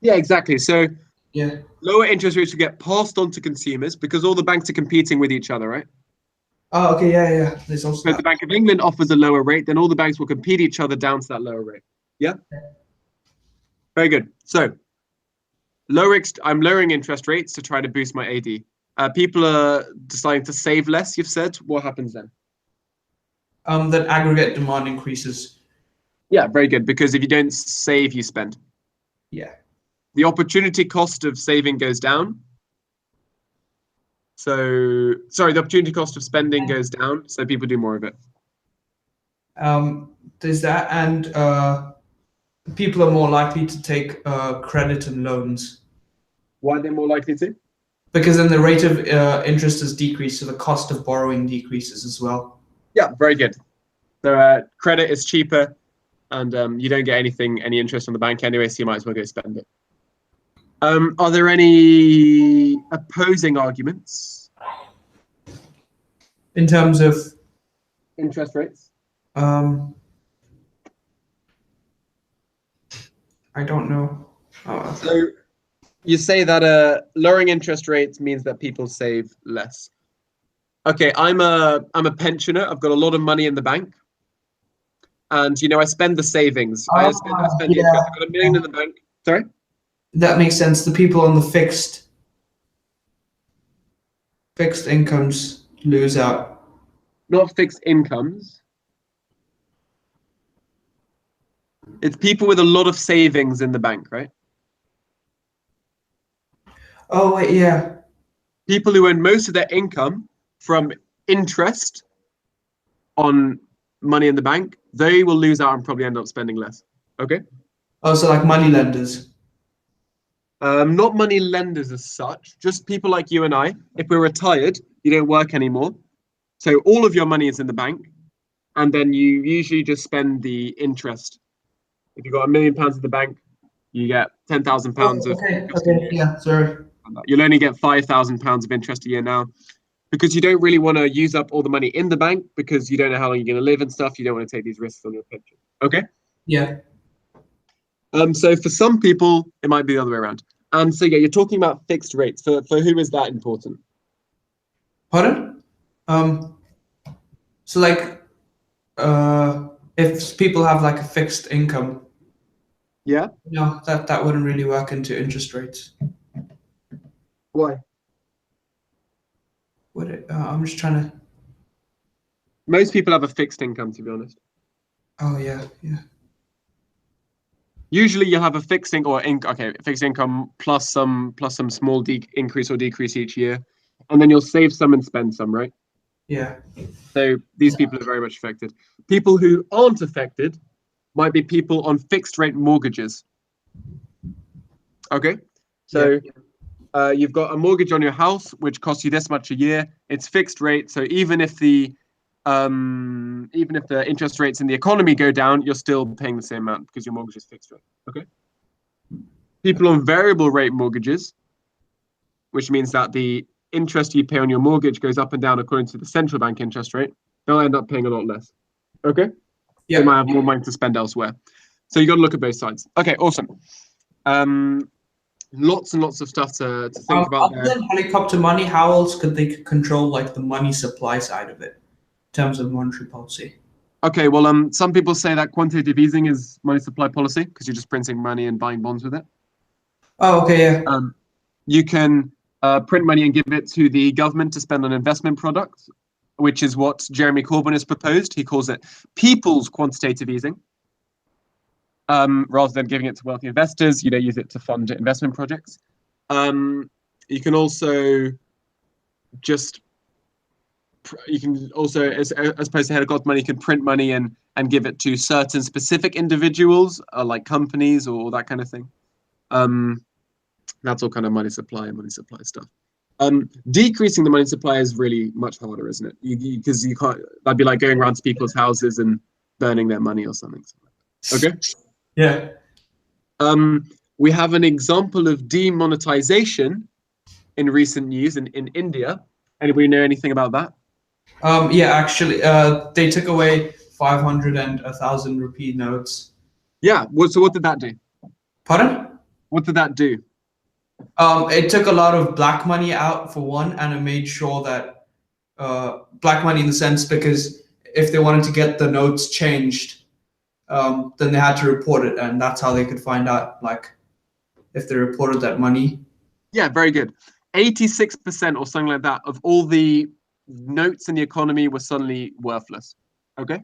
Yeah, exactly. So Yeah. lower interest rates will get passed on to consumers because all the banks are competing with each other, right? Oh, okay, yeah. There's also So if the Bank of England offers a lower rate, then all the banks will compete each other down to that lower rate. Yeah? Very good. So I'm lowering interest rates to try to boost my AD. People are deciding to save less, you've said. What happens then? that aggregate demand increases. Yeah, very good. Because if you don't save, you spend. Yeah. The opportunity cost of saving goes down. So, sorry, the opportunity cost of spending goes down, so people do more of it. There's that, and people are more likely to take credit and loans. Why are they more likely to? Because then the rate of interest has decreased, so the cost of borrowing decreases as well. Yeah, very good. So credit is cheaper, and you don't get any interest on the bank anyway, so you might as well go spend it. Are there any opposing arguments In terms of interest rates? I don't know. So you say that lowering interest rates means that people save less. Okay, I'm a pensioner. I've got a lot of money in the bank, and you know I spend the savings. I spend the interest. I've got $1 million in the bank. Sorry. That makes sense. The people on the fixed incomes lose out. Not fixed incomes. It's people with a lot of savings in the bank, right? Oh wait, yeah. People who earn most of their income from interest on money in the bank, they will lose out and probably end up spending less. Okay? Oh, so like money lenders. Not money lenders as such, just people like you and I. If we're retired, you don't work anymore. So all of your money is in the bank, and then you usually just spend the interest. If you've got £1 million in the bank, you get £10,000 of interest. Okay, yeah, sorry. You'll only get £5,000 of interest a year now, because you don't really want to use up all the money in the bank because you don't know how long you're going to live and stuff. You don't want to take these risks on your pension. Okay? Yeah. So for some people, it might be the other way around. And so yeah, you're talking about fixed rates. For who is that important? Pardon? So like, if people have like a fixed income, Yeah. no, that wouldn't really work into interest rates. Why? Would it? I'm just trying to. Most people have a fixed income, to be honest. Oh yeah. Usually you have a fixed income plus some small increase or decrease each year, and then you'll save some and spend some, right? Yeah. So these people are very much affected. People who aren't affected might be people on fixed rate mortgages. Okay, so you've got a mortgage on your house which costs you this much a year. It's fixed rate, so even if the interest rates in the economy go down, you're still paying the same amount because your mortgage is fixed rate. Okay. People on variable rate mortgages, which means that the interest you pay on your mortgage goes up and down according to the central bank interest rate, they'll end up paying a lot less. Okay. Yeah. They might have more money to spend elsewhere. So you got to look at both sides. Okay, awesome. Lots and lots of stuff to think about there. Other than helicopter money, how else could they control like the money supply side of it in terms of monetary policy? Okay, well, some people say that quantitative easing is money supply policy because you're just printing money and buying bonds with it. Oh, okay, yeah. You can print money and give it to the government to spend on investment products, which is what Jeremy Corbyn has proposed. He calls it people's quantitative easing. Rather than giving it to wealthy investors, use it to fund investment projects. You can also as opposed to head-of-cost money, you can print money and give it to certain specific individuals, like companies or that kind of thing. That's all kind of money supply stuff. Decreasing the money supply is really much harder, isn't it? Because you can't. That'd be like going around to people's houses and burning their money or something. Okay. Yeah. We have an example of demonetization in recent news in India. Anybody know anything about that? Yeah, actually, they took away 500 and 1,000 rupee notes. Yeah. So what did that do? Pardon? What did that do? It took a lot of black money out for one, and it made sure that black money in the sense because if they wanted to get the notes changed, then they had to report it, and that's how they could find out, like, if they reported that money. Yeah, very good. 86% or something like that of all the notes in the economy were suddenly worthless. Okay?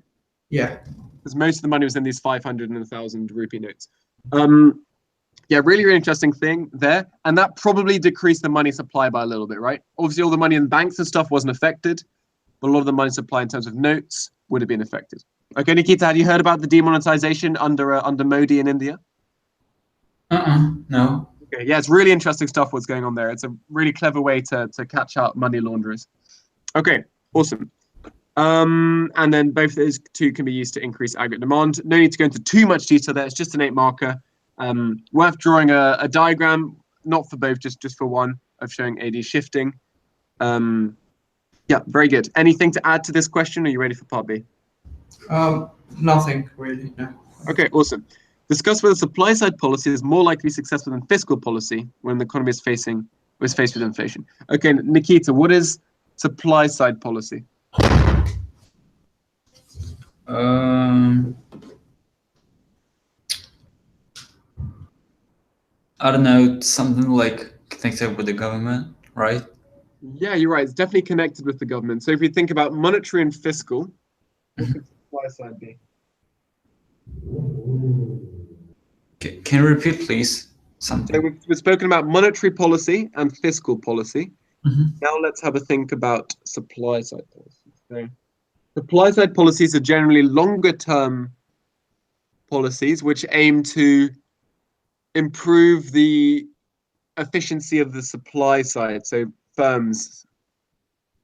Yeah. Because most of the money was in these 500 and 1,000 rupee notes. Yeah, really, really interesting thing there. And that probably decreased the money supply by a little bit, right? Obviously, all the money in banks and stuff wasn't affected, but a lot of the money supply in terms of notes would have been affected. Okay, Nikita, had you heard about the demonetization under Modi in India? No. Okay, yeah, it's really interesting stuff what's going on there. It's a really clever way to catch out money launderers. Okay, awesome. And then both of those two can be used to increase aggregate demand. No need to go into too much detail there. It's just an 8 marker. Worth drawing a diagram, not for both, just for one, of showing AD shifting. Yeah, very good. Anything to add to this question? Are you ready for part B? Nothing really, no. Okay, awesome. Discuss whether supply side policy is more likely to be successful than fiscal policy when the economy is faced with inflation. Okay, Nikita, what is supply side policy? I don't know, something like connected with the government, right? Yeah, you're right. It's definitely connected with the government. So if you think about monetary and fiscal, what could supply side be? Can you repeat, please? Something. So we've spoken about monetary policy and fiscal policy. Mm-hmm. Now let's have a think about supply side policy. So supply side policies are generally longer term policies which aim to improve the efficiency of the supply side, so firms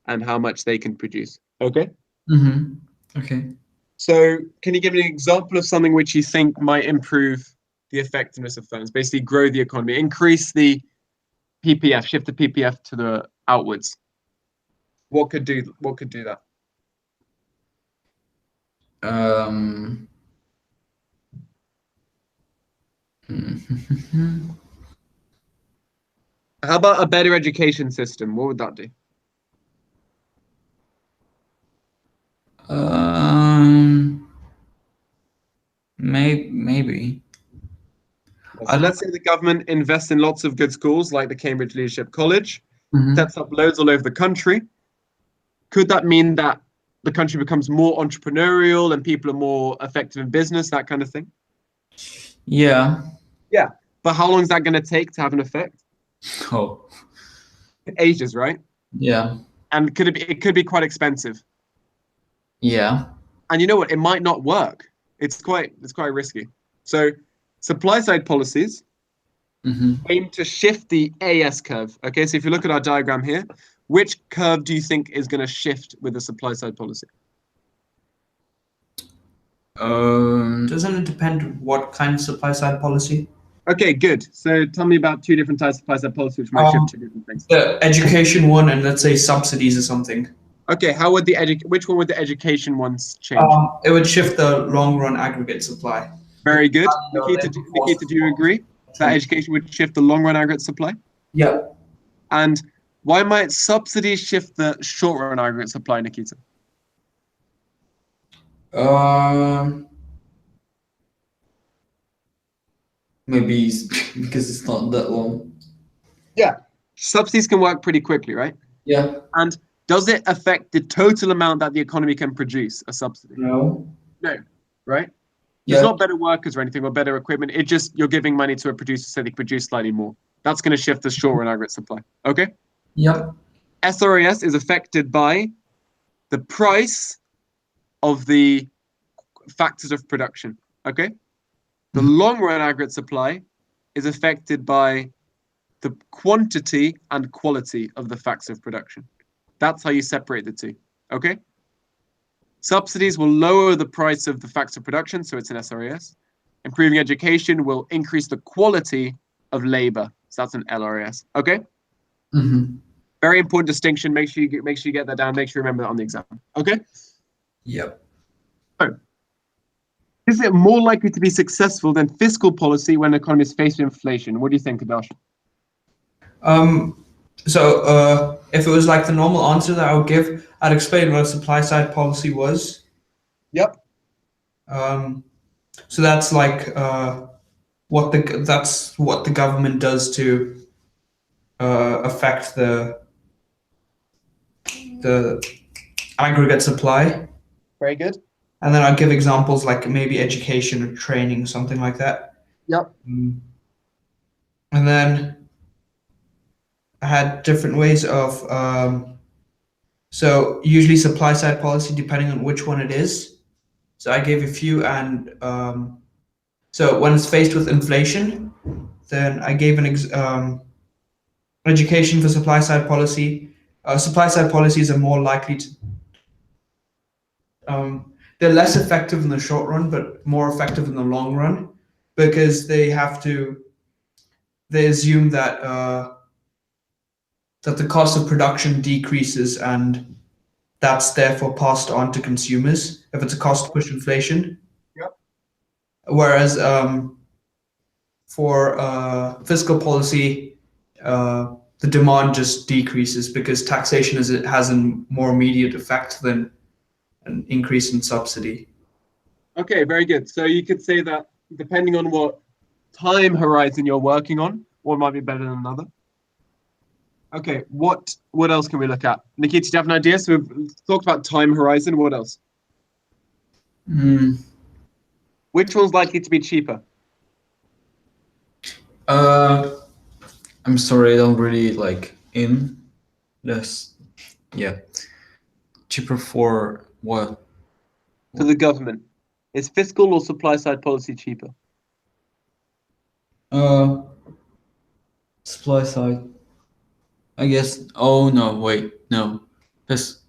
and how much they can produce. Okay. Mm-hmm. Okay. So can you give me an example of something which you think might improve the effectiveness of firms, basically grow the economy, increase the PPF, shift the PPF to the outwards? What could do that? How about a better education system? What would that do? Maybe. So let's say the government invests in lots of good schools like the Cambridge Leadership College, sets up loads all over the country. Could that mean that the country becomes more entrepreneurial and people are more effective in business, that kind of thing? Yeah. Yeah. But how long is that going to take to have an effect? Oh. Ages, right? Yeah. And it could be quite expensive. Yeah. And you know what? It might not work. It's quite risky. So supply side policies aim to shift the AS curve. Okay, so if you look at our diagram here, which curve do you think is going to shift with the supply side policy? Doesn't it depend what kind of supply side policy? Okay, good. So tell me about 2 different types of supply side policy which might shift 2 different things. The education one and let's say subsidies or something. Okay, how would which one would the education ones change? It would shift the long run aggregate supply. Very good. Nikita, do you agree that education would shift the long run aggregate supply? Yeah. And why might subsidies shift the short run aggregate supply, Nikita? Maybe because it's not that long. Yeah, subsidies can work pretty quickly, right? Yeah. And does it affect the total amount that the economy can produce, a subsidy? No. No, right? Yeah. It's not better workers or anything or better equipment. It just you're giving money to a producer so they produce slightly more. That's going to shift the short run aggregate supply. Okay. Yep. SRAS is affected by the price of the factors of production. Okay. The long run aggregate supply is affected by the quantity and quality of the factors of production. That's how you separate the two. Okay. Subsidies will lower the price of the factors of production, so it's an SRAS. Improving education will increase the quality of labor, so that's an LRAS. Okay. Very important distinction. Make sure you get that down. Make sure you remember that on the exam. Okay. Yep. So, is it more likely to be successful than fiscal policy when the economy is faced with inflation? What do you think, Adash? So if it was like the normal answer that I would give, I'd explain what a supply side policy was. Yep. So that's like what the government does to affect the aggregate supply. Very good. And then I'd give examples like maybe education or training, something like that. Yep. And then I had different ways of so usually supply side policy, depending on which one it is. So I gave a few, and so when it's faced with inflation, then I gave an education for supply side policy. Supply side policies are more likely to they're less effective in the short run, but more effective in the long run, because they assume that that the cost of production decreases, and that's therefore passed on to consumers if it's a cost push inflation. Yep. Whereas for fiscal policy, the demand just decreases because taxation has a more immediate effect than an increase in subsidy. Okay, very good. So you could say that depending on what time horizon you're working on, one might be better than another. Okay, what else can we look at? Nikita, do you have an idea? So we've talked about time horizon. What else? Which one's likely to be cheaper? I'm sorry, I don't really like in this. Yeah. Cheaper for what? To the government. Is fiscal or supply side policy cheaper? Supply side. I guess. Oh no, wait, no. Fiscal.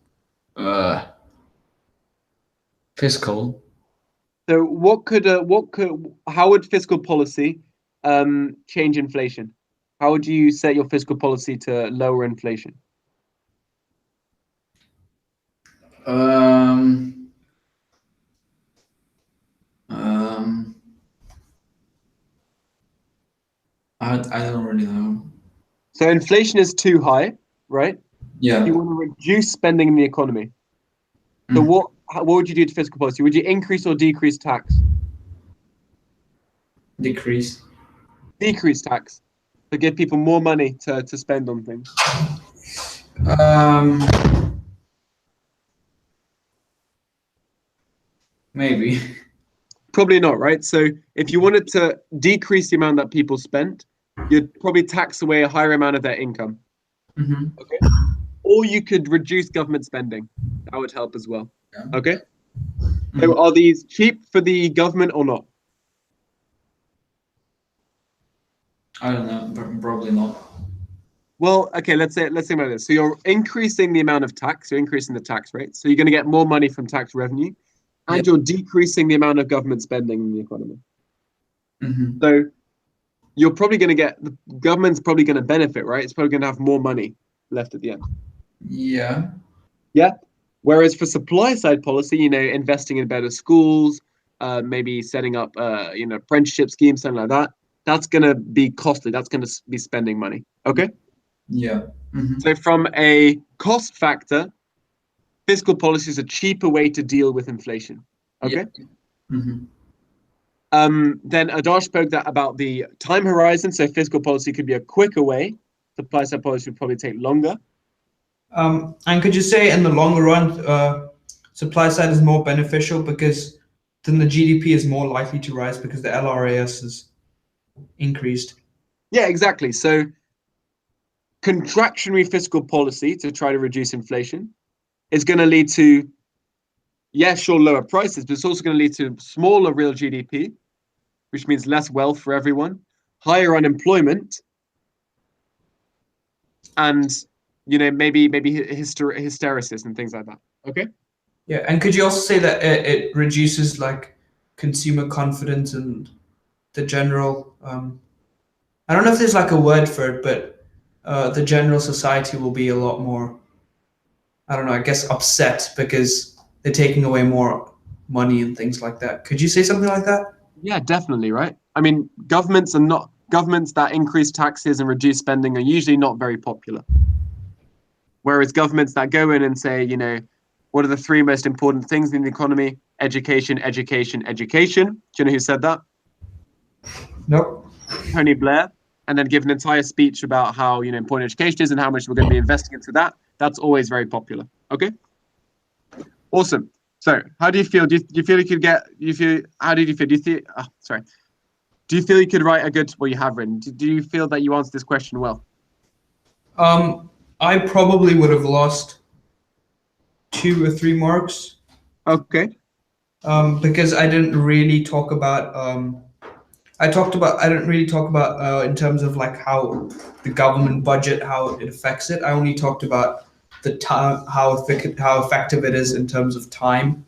So how would fiscal policy change inflation? How would you set your fiscal policy to lower inflation? I don't really know. So inflation is too high, right? Yeah. You want to reduce spending in the economy. So what would you do to fiscal policy? Would you increase or decrease tax? Decrease. Decrease tax to give people more money to spend on things. Maybe. Probably not, right? So if you wanted to decrease the amount that people spent, you'd probably tax away a higher amount of their income. Okay. Or you could reduce government spending. That would help as well. Yeah. Okay. So are these cheap for the government or not? I don't know. Probably not. Well, okay, let's say about this. So you're increasing the amount of tax, you're increasing the tax rate. So you're going to get more money from tax revenue, and you're decreasing the amount of government spending in the economy. So you're probably going to get, the government's probably going to benefit, right? It's probably going to have more money left at the end. Yeah. Yeah. Whereas for supply side policy, investing in better schools, maybe setting up, apprenticeship schemes, something like that, that's going to be costly. That's going to be spending money. Okay. Yeah. So from a cost factor, fiscal policy is a cheaper way to deal with inflation. Okay. Mm-hmm. Then Adarsh spoke about the time horizon. So fiscal policy could be a quicker way. Supply side policy would probably take longer. And could you say in the longer run, supply side is more beneficial because then the GDP is more likely to rise because the LRAS is increased? Yeah, exactly. So contractionary fiscal policy to try to reduce inflation is going to lead to, sure, lower prices, but it's also going to lead to smaller real GDP, which means less wealth for everyone, higher unemployment, and maybe hysteresis and things like that. Okay. Yeah, and could you also say that it reduces like consumer confidence and the general I don't know if there's like a word for it, but the general society will be a lot more, I don't know, I guess upset because they're taking away more money and things like that. Could you say something like that? Yeah, definitely, right? I mean, governments that increase taxes and reduce spending are usually not very popular. Whereas governments that go in and say, what are the three most important things in the economy? Education, education, education. Do you know who said that? Nope. Tony Blair. And then give an entire speech about how, important education is and how much we're going to be investing into that. That's always very popular. Okay. Awesome. So how do you feel? Do you feel you could how did you feel? Do you feel you could write a good, well, you have written. Do you feel that you answered this question well? I probably would have lost 2 or 3 marks. Okay. Because I didn't really talk about I didn't really talk about in terms of like how the government budget, how it affects it. I only talked about the time, how effective it is in terms of time.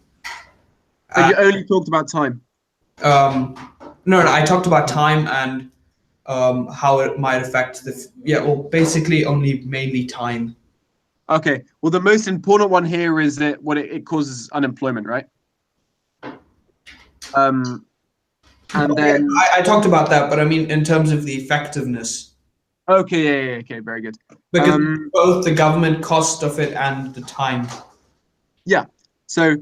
So you only talked about time. No, I talked about time and how it might affect basically only mainly time. Okay. Well, the most important one here is that it causes unemployment, right? And then I talked about that, but I mean in terms of the effectiveness. Okay, yeah, okay, very good. Because both the government cost of it and the time. Yeah. So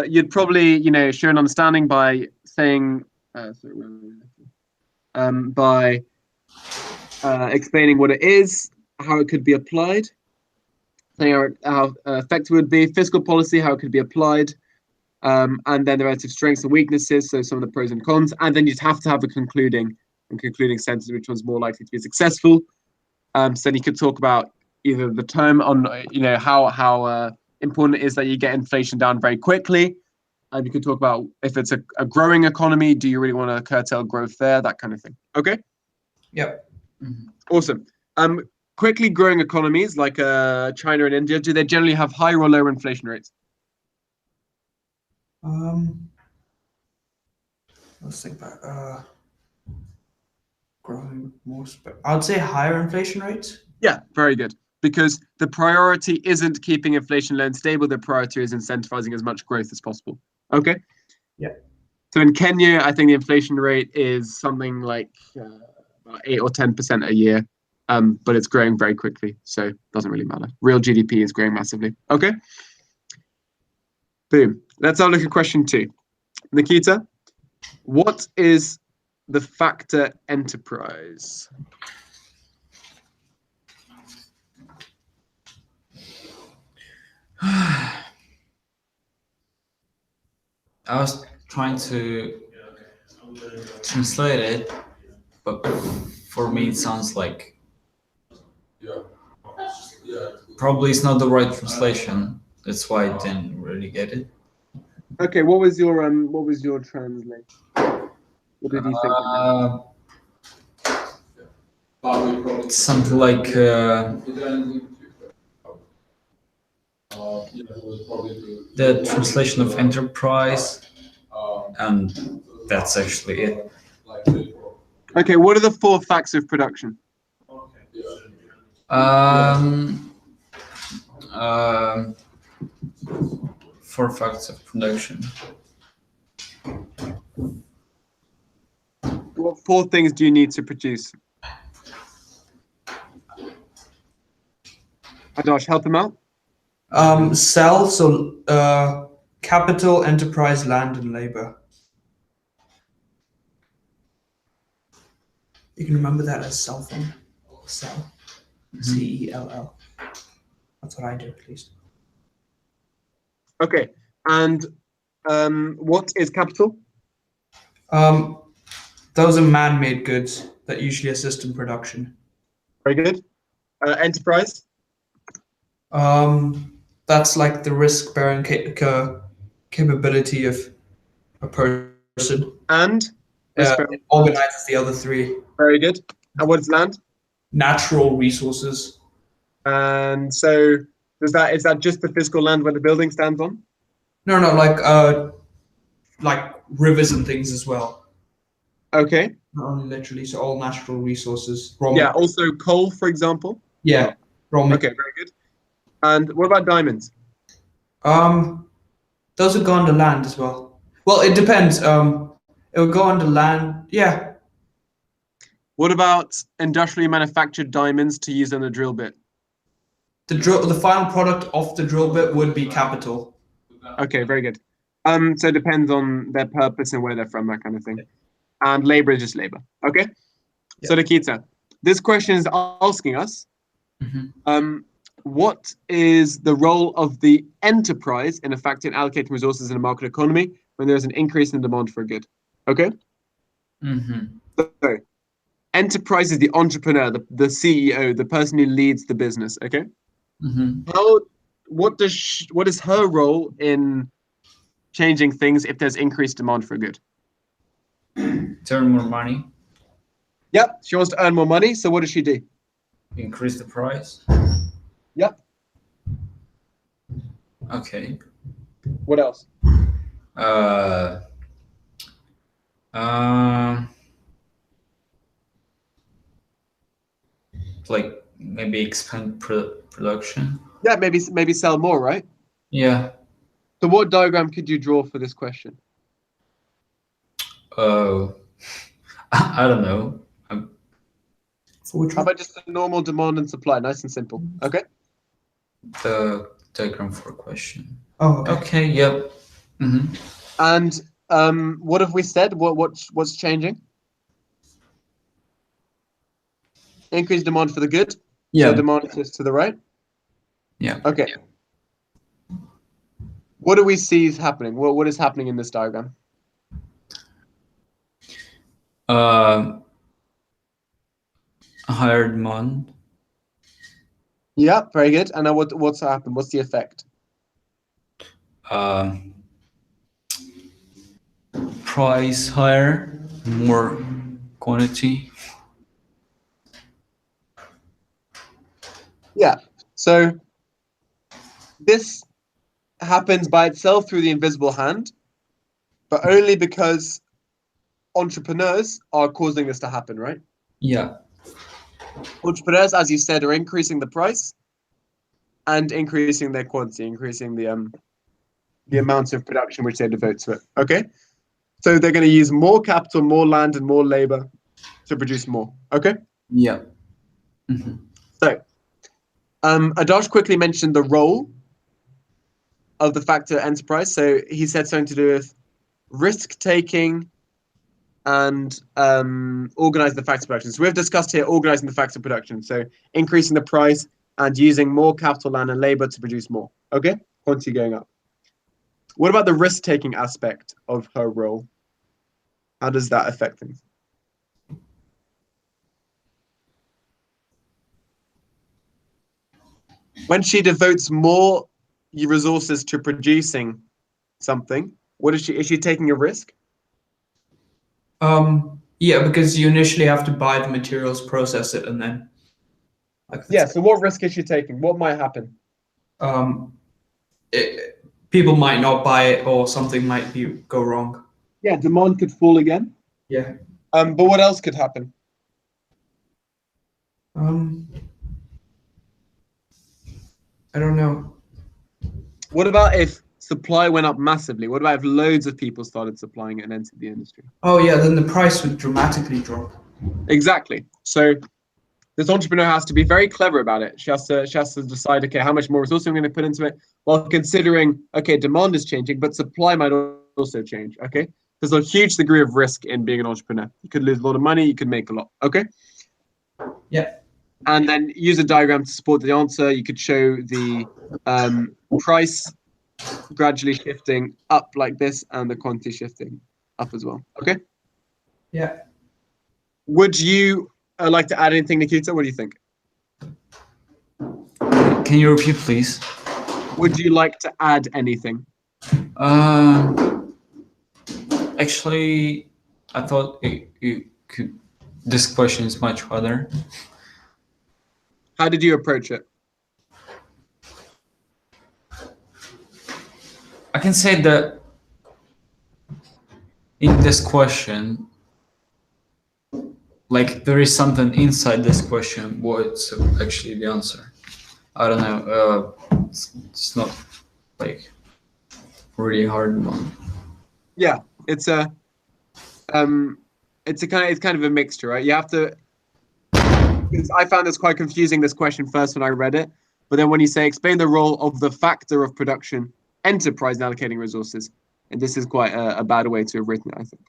you'd probably, show an understanding by saying by explaining what it is, how it could be applied, saying how effective it would be, fiscal policy, how it could be applied, and then the relative strengths and weaknesses, so some of the pros and cons, and then you'd have to have a concluding sentence, which one's more likely to be successful. So then you could talk about either the term on, how important it is that you get inflation down very quickly. And you could talk about if it's a growing economy, do you really want to curtail growth there, that kind of thing. Okay. Yep. Mm-hmm. Awesome. Quickly growing economies like China and India, do they generally have higher or lower inflation rates? Let's think about growing more. I'd say higher inflation rates. Yeah, very good. Because the priority isn't keeping inflation low and stable. The priority is incentivizing as much growth as possible. Okay. Yeah. So in Kenya, I think the inflation rate is something like about 8 or 10% a year, but it's growing very quickly, so it doesn't really matter. Real GDP is growing massively. Okay. Boom. Let's have a look at question 2. Nikita, what is the factor enterprise? I was trying to translate it, but for me it sounds like probably it's not the right translation. That's why I didn't really get it. Okay, what was your translation? What did you think? Something like the translation of enterprise, and that's actually it. Okay, what are the 4 facts of production? 4 facts of production. What 4 things do you need to produce? Adarsh, help him out. Sell, so capital, enterprise, land, and labor. You can remember that as cell phone. Cell. CELL. That's what I do, at least. Okay. And what is capital? Those are man-made goods that usually assist in production. Very good. Enterprise? That's like the risk-bearing capability of a person. And? It organizes the other three. Very good. And what is land? Natural resources. And so is that just the physical land where the building stands on? No, like rivers and things as well. Okay. Not only literally, so all natural resources. Yeah, also coal, for example. Yeah. Okay, very good. And what about diamonds? Those would go under land as well. Well, it depends. It would go under land. Yeah. What about industrially manufactured diamonds to use on the drill bit? The final product of the drill bit would be capital. Okay, very good. So it depends on their purpose and where they're from, that kind of thing. And labor is just labor. Okay. Yeah. So Nikita, this question is asking us, what is the role of the enterprise in effective allocating resources in a market economy when there's an increase in demand for a good? Okay. So, enterprise is the entrepreneur, the CEO, the person who leads the business. Okay. What is her role in changing things if there's increased demand for a good? To earn more money. Yep, she wants to earn more money. So what does she do? Increase the price. Yep. Okay. What else? Like maybe expand production. Yeah, maybe sell more, right? Yeah. So what diagram could you draw for this question? Oh, I don't know. How about just a normal demand and supply, nice and simple? Okay. The diagram for a question. Oh, okay. Yep. And what have we said? What's changing? Increased demand for the good. Yeah. So demand is to the right. Yeah. Okay. Yeah. What do we see is happening? What is happening in this diagram? Higher demand. Yeah, very good. And now what's happened? What's the effect? Price higher, more quantity. Yeah. So this happens by itself through the invisible hand, but only because entrepreneurs are causing this to happen, right? Yeah. Entrepreneurs, as you said, are increasing the price and increasing their quantity, increasing the amount of production which they devote to it. Okay, so they're going to use more capital, more land, and more labor to produce more. Okay. Yeah. So, Adash quickly mentioned the role of the factor enterprise. So he said something to do with risk taking and organize the factor production. So we've discussed here organizing the factor production. So increasing the price and using more capital, land, and labor to produce more. Okay, quantity going up. What about the risk-taking aspect of her role? How does that affect things? When she devotes more resources to producing something, what is she taking a risk? Yeah, because you initially have to buy the materials, process it, and then. Yeah. So what risk is she taking? What might happen? People might not buy it, or something might go wrong. Yeah, demand could fall again. Yeah. But what else could happen? I don't know. What about if supply went up massively? What about if loads of people started supplying it and entered the industry? Oh yeah, then the price would dramatically drop. Exactly. So this entrepreneur has to be very clever about it. She has to decide, okay, how much more resources I'm going to put into it, while considering, okay, demand is changing, but supply might also change. Okay, there's a huge degree of risk in being an entrepreneur. You could lose a lot of money, you could make a lot. Okay. Yeah. And then use a diagram to support the answer. You could show the price gradually shifting up like this, and the quantity shifting up as well. Okay. Yeah. Would you like to add anything, Nikita? What do you think? Can you repeat, please? Would you like to add anything? Actually, I thought this question is much harder. How did you approach it? I can say that in this question, like there is something inside this question. What's actually the answer? I don't know. It's not like really hard one. Yeah, it's kind of a mixture, right? You have to. I found this quite confusing, this question first when I read it, but then when you say explain the role of the factor of production enterprise in allocating resources, and this is quite a bad way to have written it, I think.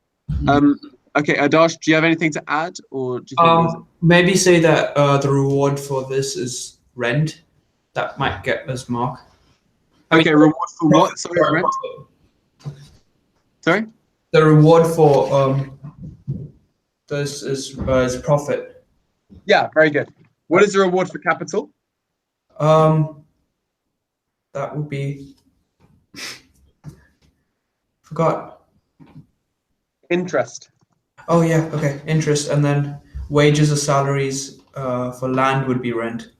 Okay, Adarsh, do you have anything to add, or do you think maybe say that the reward for this is rent. That might get us mark. Okay, reward for what? Sorry, rent. Sorry. The reward for this is profit. Yeah, very good. What is the reward for capital? That would be forgot. Interest. Oh yeah, okay. Interest, and then wages or salaries for land would be rent.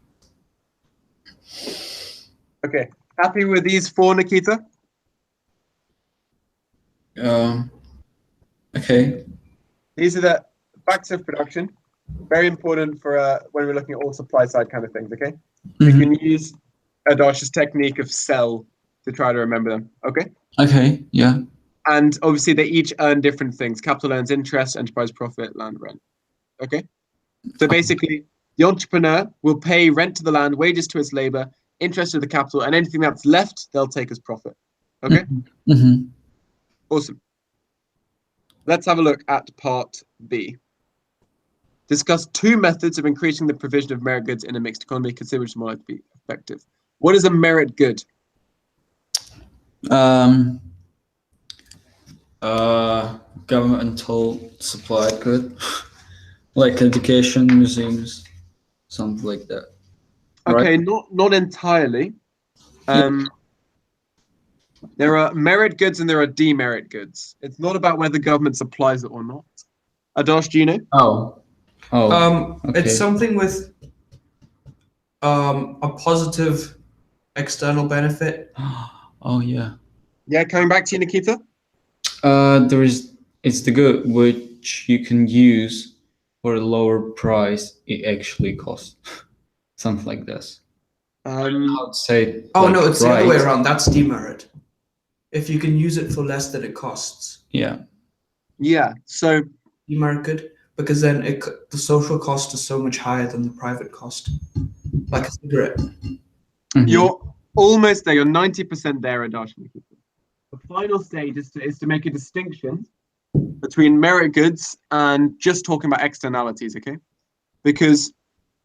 Okay. Happy with these four, Nikita? Okay. These are the factors of production. Very important for when we're looking at all supply side kind of things, okay? We can use Adarsh's technique of cell to try to remember them, okay? Okay, yeah. And obviously they each earn different things. Capital earns interest, enterprise profit, land rent, okay? So basically, the entrepreneur will pay rent to the land, wages to its labor, interest to the capital, and anything that's left, they'll take as profit, okay? Awesome. Let's have a look at part B. Discuss two methods of increasing the provision of merit goods in a mixed economy. Consider which is more likely to be effective. What is a merit good? Governmental supplied good, like education, museums, something like that. Okay, Right? not entirely. There are merit goods and there are demerit goods. It's not about whether government supplies it or not. Adarsh, do you know? Okay. It's something with a positive external benefit. Oh yeah. Yeah, coming back to you, Nikita. It's the good which you can use for a lower price it actually costs. Something like this. I would say. Oh like, no, it's the other way right. around. That's demerit. If you can use it for less than it costs. Yeah. Yeah. So Demerit good, because then the social cost is so much higher than the private cost. Like a cigarette. You're almost there. You're 90% there, Adarsh. The final stage is to make a distinction between merit goods and just talking about externalities, okay? Because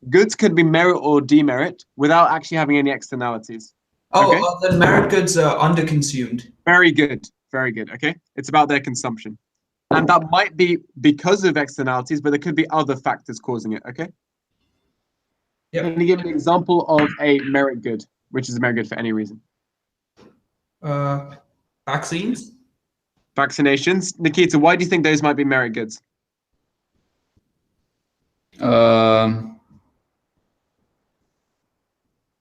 goods can be merit or demerit without actually having any externalities. Oh, okay? Then merit goods are underconsumed. Very good, okay? It's about their consumption. And that might be because of externalities, but there could be other factors causing it, okay? Yep. Can you give an example of a merit good, which is a merit good for any reason? Vaccines? Vaccinations. Nikita, why do you think those might be merit goods?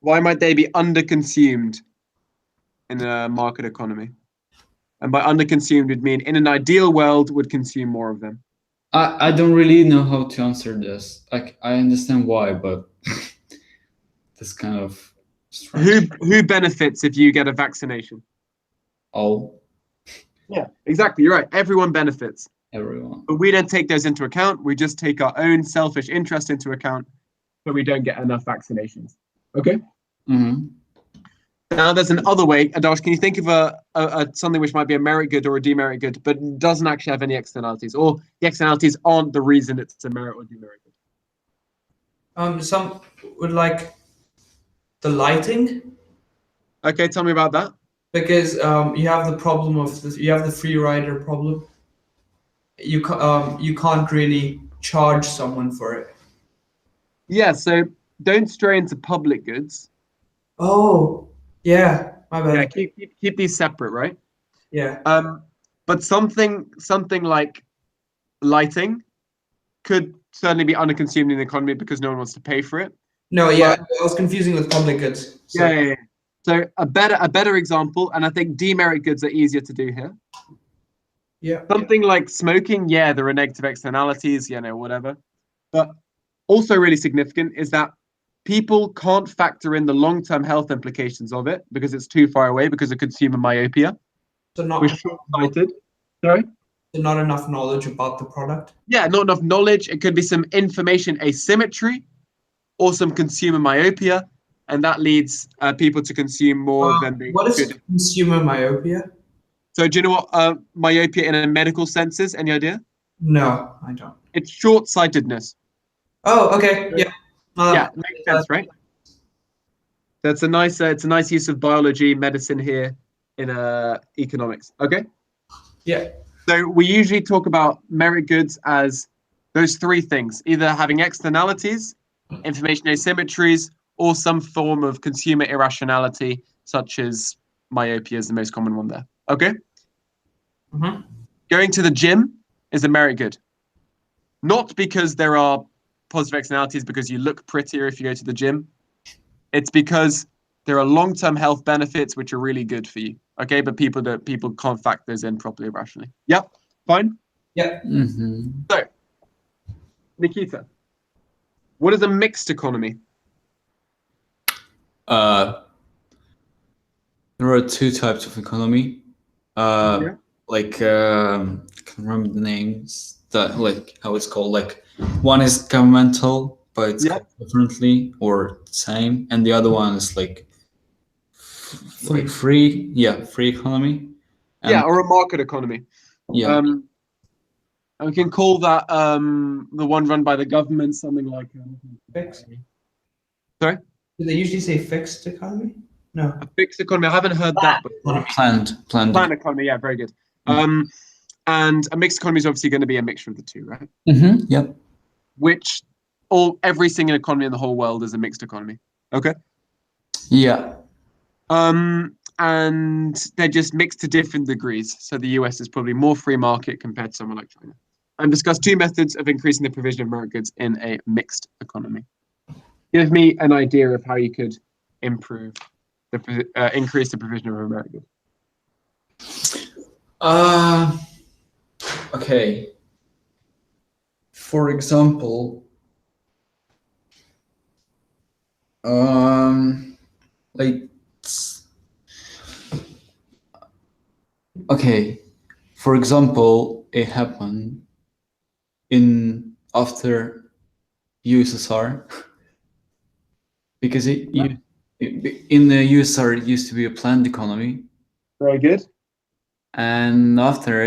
Why might they be underconsumed in a market economy? And by underconsumed would mean in an ideal world would consume more of them. I don't really know how to answer this. Like I understand why, but this kind of strange. Who benefits if you get a vaccination? All. Yeah, exactly. You're right. Everyone benefits. Everyone. But we don't take those into account. We just take our own selfish interest into account. but we don't get enough vaccinations. Okay. Mm-hmm. Now there's another way. Adarsh, can you think of a something which might be a merit good or a demerit good, but doesn't actually have any externalities, or the externalities aren't the reason it's a merit or demerit good? Some would like the lighting, Okay, tell me about that. because you have the problem of you have the free rider problem. You can't really charge someone for it. Yeah, so don't stray into public goods. Oh, yeah, my bad. Yeah, keep these separate, right? Yeah. But something like lighting could certainly be underconsumed in the economy because no one wants to pay for it. No, yeah, I was confusing with public goods. So. Yeah. So a better example, and I think demerit goods are easier to do here. Yeah. Something like smoking, yeah, there are negative externalities, whatever. But also really significant is that people can't factor in the long-term health implications of it because it's too far away because of consumer myopia. So We're short-sighted. Sorry? So not enough knowledge about the product. Yeah, not enough knowledge. It could be some information asymmetry or some consumer myopia, and that leads people to consume more than they What is should. consumer myopia? So do you know what myopia in a medical sense is? Any idea? No, I don't. It's short-sightedness. Oh, okay. Yeah. Yeah, makes sense, right? So it's a nice use of biology, medicine here in economics. Okay. Yeah. So we usually talk about merit goods as those three things: either having externalities, information asymmetries, or some form of consumer irrationality, such as myopia is the most common one there. Okay. Mm-hmm. Going to the gym is a merit good, not because there are positive externalities because you look prettier if you go to the gym. It's because there are long-term health benefits which are really good for you. Okay, but people can't factor those in properly rationally. Yep, fine. Yeah. Mm-hmm. So, Nikita, what is a mixed economy? There are two types of economy. Like I can't remember the names. That like how it's called. Like one is governmental, but it's called differently or the same, and the other one is like free economy. And, or a market economy. Yeah. And we can call that the one run by the government something like fixed. Sorry? Do they usually say fixed economy? No. A fixed economy. I haven't heard that. But Planned economy. Yeah, very good. And a mixed economy is obviously going to be a mixture of the two, right? Mm-hmm. Yep. Which every single economy in the whole world is a mixed economy. Okay. Yeah. And they're just mixed to different degrees. So the US is probably more free market compared to someone like China. And discuss two methods of increasing the provision of merit goods in a mixed economy. Give me an idea of how you could improve increase the provision of a merit good. Okay. For example, like, okay, for example, it happened after USSR because in the USSR it used to be a planned economy. Very good. And after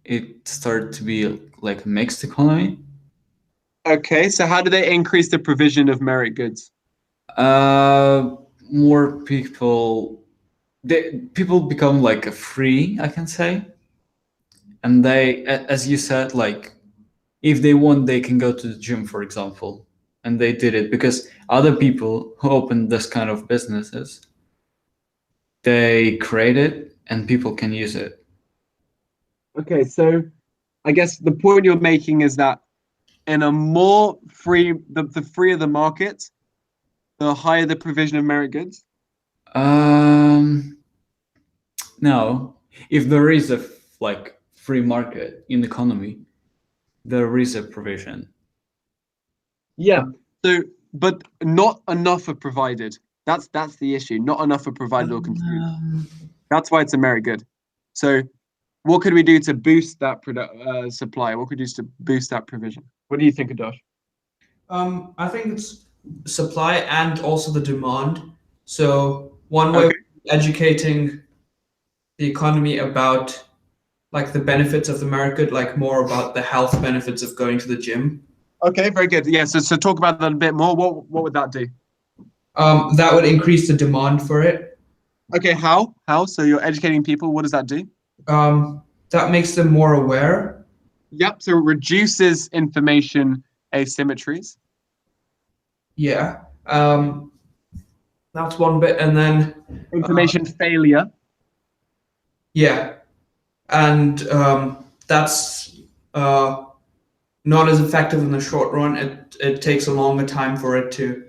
it started to be like a mixed economy. Okay, so how do they increase the provision of merit goods? More people become like a free, I can say. And they, as you said, like if they want, they can go to the gym, for example. And they did it because other people who opened this kind of businesses, they create it and people can use it. Okay, so I guess the point you're making is that in a more free, the freer the market, the higher the provision of merit goods? No. If there is a free market in the economy, there is a provision. Yeah. So, but not enough are provided. That's the issue. Not enough are provided or consumed. That's why it's a merit good. So, what could we do to boost that supply? What could we do to boost that provision? What do you think, Adosh? I think it's supply and also the demand. So one way Okay. of educating the economy about like the benefits of the market, like more about the health benefits of going to the gym. Okay, very good. Yeah, so talk about that a bit more. What would that do? That would increase the demand for it. Okay, how? How? So you're educating people. What does that do? That makes them more aware. Yep. So it reduces information asymmetries. Yeah. That's one bit, and then Information failure. yeah, and that's not as effective in the short run. It takes a longer time for it to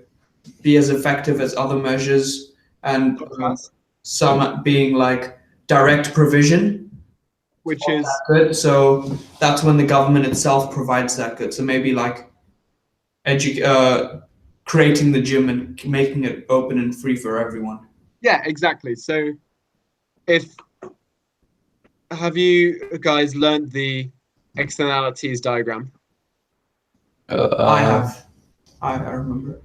be as effective as other measures, and some being like direct provision. Which is Good. So that's when the government itself provides that good. So maybe like creating the gym and making it open and free for everyone. yeah, exactly. So if have you guys learned the externalities diagram? I have. I remember it.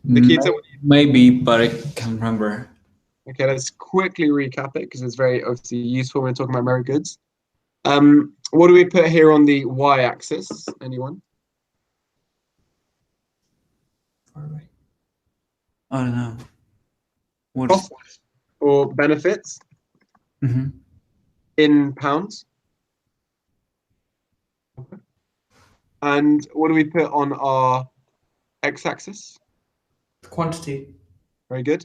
Nikita, what do Maybe, but I can't remember. okay, let's quickly recap it because it's very obviously useful when we're talking about merit goods. What do we put here on the y-axis? Anyone? Far away. I don't know. What is? Cost or benefits Mhm. in pounds. And what do we put on our x-axis? Quantity. Very good.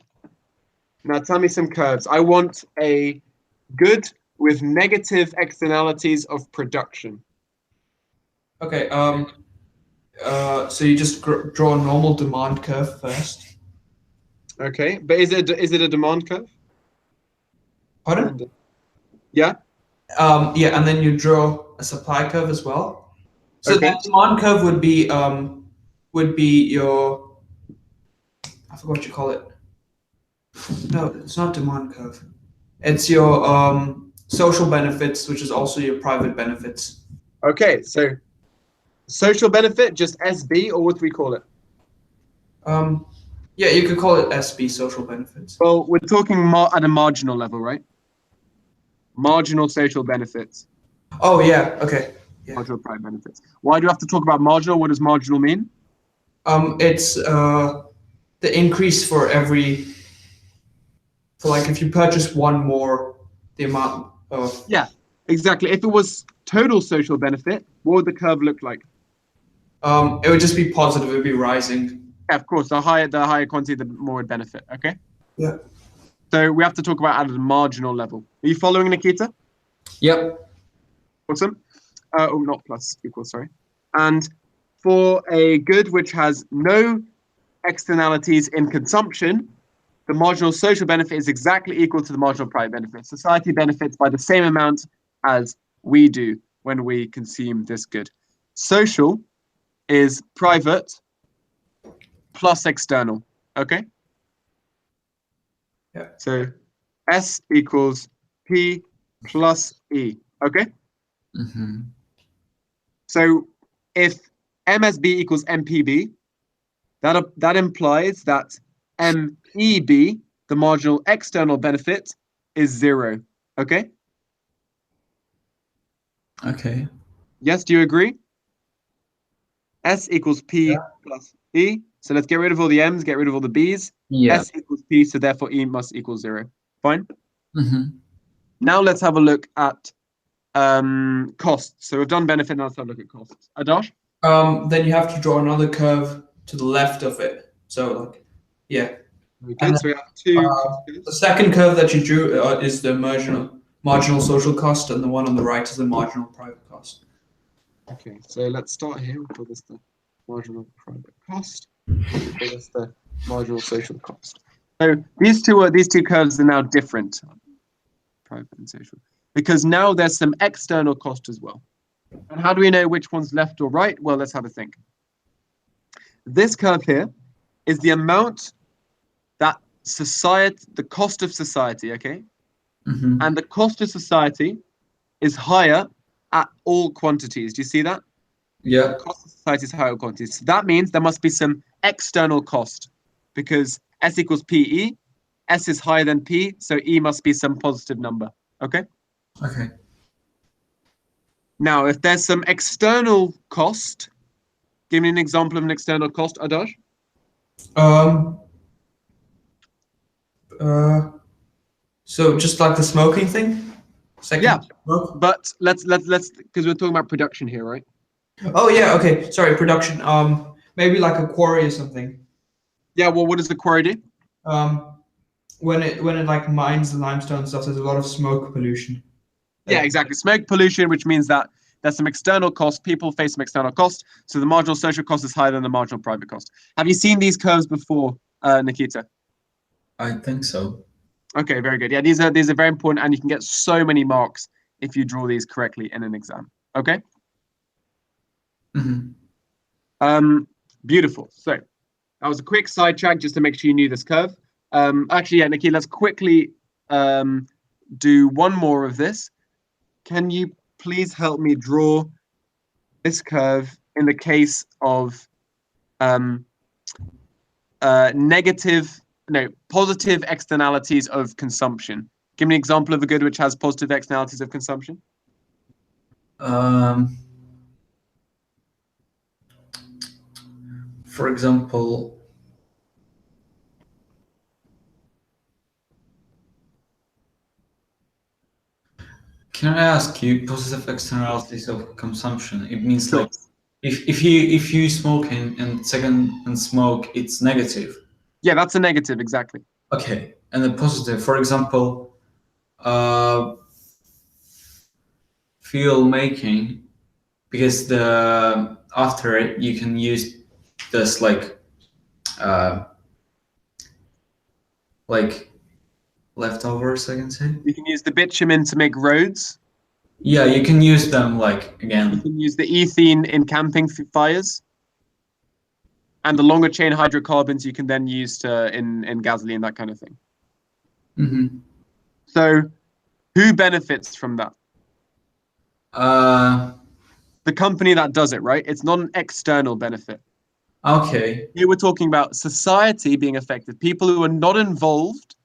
Now tell me some curves. I want a good with negative externalities of production. Okay. So you just draw a normal demand curve first. Okay, but is it a demand curve? Pardon? Yeah. Yeah, and then you draw a supply curve as well. So Okay. that demand curve would be your, I forgot what you call it. No, it's not demand curve. It's your social benefits, which is also your private benefits. Okay, so social benefit, just SB, or what do we call it? Yeah, you could call it SB, social benefits. Well, we're talking at a marginal level, right? Marginal social benefits. Oh yeah, okay. Yeah. Marginal private benefits. Why do you have to talk about marginal? What does marginal mean? It's the increase for like if you purchase one more, the amount of. Yeah, exactly. If it was total social benefit, what would the curve look like? It would just be positive. It would be rising. Yeah, of course, the higher quantity, the more it benefit. Okay. Yeah. So we have to talk about at a marginal level. Are you following, Nikita? Yep. Awesome. Oh, not plus, equals, sorry. And for a good which has no externalities in consumption, the marginal social benefit is exactly equal to the marginal private benefit. Society benefits by the same amount as we do when we consume this good. Social is private plus external. Okay? Yeah. So S equals P plus E. Okay? Mm-hmm. So if MSB equals MPB, that implies that MEB, the marginal external benefit, is 0. Okay? Okay. Yes, do you agree? S equals P plus E. So let's get rid of all the M's, get rid of all the B's. Yeah. S equals P, so therefore E must equal 0. Fine? Mm-hmm. Now let's have a look at costs. So we've done benefit, now let's have a look at costs. Adarsh? Then you have to draw another curve to the left of it. So like, yeah. Very good. So we have two. The second curve that you drew is the marginal social cost, and the one on the right is the marginal private cost. Okay, so let's start here. We'll call this the marginal private cost. We'll call this the marginal social cost. So these two curves are now different, private and social, because now there's some external cost as well. And how do we know which one's left or right? Well, let's have a think. This curve here is the amount that the cost of society, okay? Mm-hmm. And the cost of society is higher at all quantities. Do you see that? Yeah. The cost of society is higher at all quantities. So that means there must be some external cost, because S equals PE. S is higher than P, so E must be some positive number. Okay? Okay. Now, if there's some external cost, give me an example of an external cost, Adarsh. So just like the smoking thing? Second Yeah. smoke? But let's because we're talking about production here, right? Oh yeah, okay. Sorry, production. Maybe like a quarry or something. Yeah, well, what does the quarry do? When it like mines the limestone and stuff, there's a lot of smoke pollution. Yeah, exactly. Smoke pollution, which means that there's some external cost. People face some external cost. So the marginal social cost is higher than the marginal private cost. Have you seen these curves before, Nikita? I think so. Okay, very good. Yeah, these are very important, and you can get so many marks if you draw these correctly in an exam. Okay. Beautiful. So that was a quick sidetrack just to make sure you knew this curve. Actually, yeah, Nikki, let's quickly do one more of this. Can you please help me draw this curve in the case of positive externalities of consumption? Give me an example of a good which has positive externalities of consumption. For example, can I ask you positive externalities of consumption? It means Sure. like if you smoke and second and smoke, it's negative. Yeah, that's a negative, exactly. Okay, and the positive, for example, fuel making, because the after it you can use this like leftovers, I can say. You can use the bitumen to make roads. Yeah, you can use them like You again. can use the ethene in camping fires. And the longer chain hydrocarbons you can then use in gasoline, that kind of thing. Mm-hmm. So who benefits from that? The company that does it, right? It's not an external benefit. Okay. Here we're talking about society being affected. People who are not involved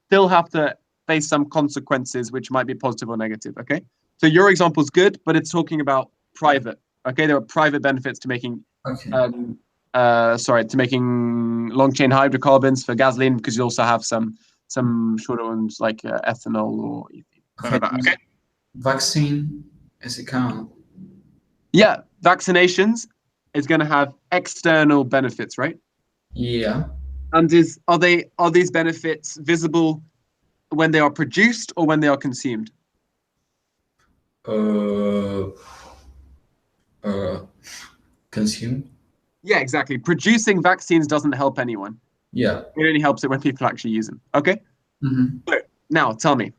still have to face some consequences, which might be positive or negative, okay? So your example is good, but it's talking about private, okay? There are private benefits to making to making long chain hydrocarbons for gasoline, because you also have some shorter ones like ethanol or ethene. Okay. Vaccine as it count. Yeah, vaccinations is going to have external benefits, right? Yeah. And are these benefits visible when they are produced or when they are consumed? Consumed. Yeah, exactly. Producing vaccines doesn't help anyone. Yeah. It only helps it when people actually use them. Okay. Mm-hmm. So now tell me,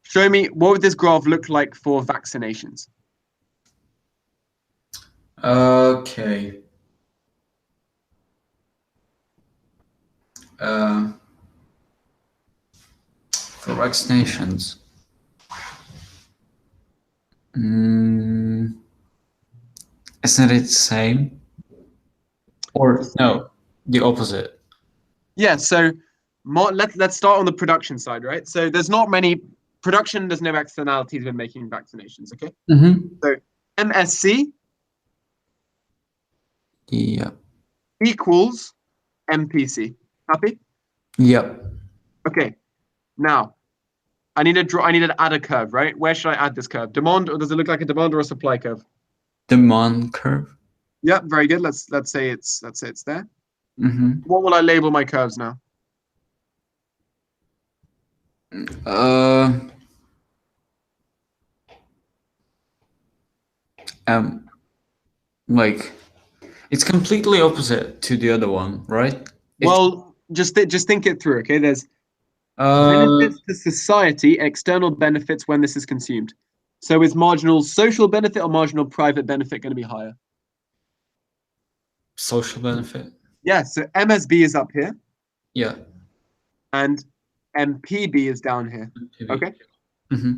show me what would this graph look like for vaccinations? Okay. For vaccinations. Isn't it the same? Or no, the opposite? Yeah, so let's start on the production side, right? So there's not many production, there's no externalities when making vaccinations, okay? Mm-hmm. So MSC Yeah. equals MPC. Happy? Yep. Okay. Now, I need to add a curve, right? Where should I add this curve? Demand, or does it look like a demand or a supply curve? Demand curve. Yeah, very good. Let's say it's there. Mm-hmm. What will I label my curves now? Like it's completely opposite to the other one, right? Well, just think it through, okay? There's Uh, benefits to society, external benefits when this is consumed. So is marginal social benefit or marginal private benefit going to be higher? social benefit. Yeah, so MSB is up here Yeah. and MPB is down here. Okay. Mm-hmm.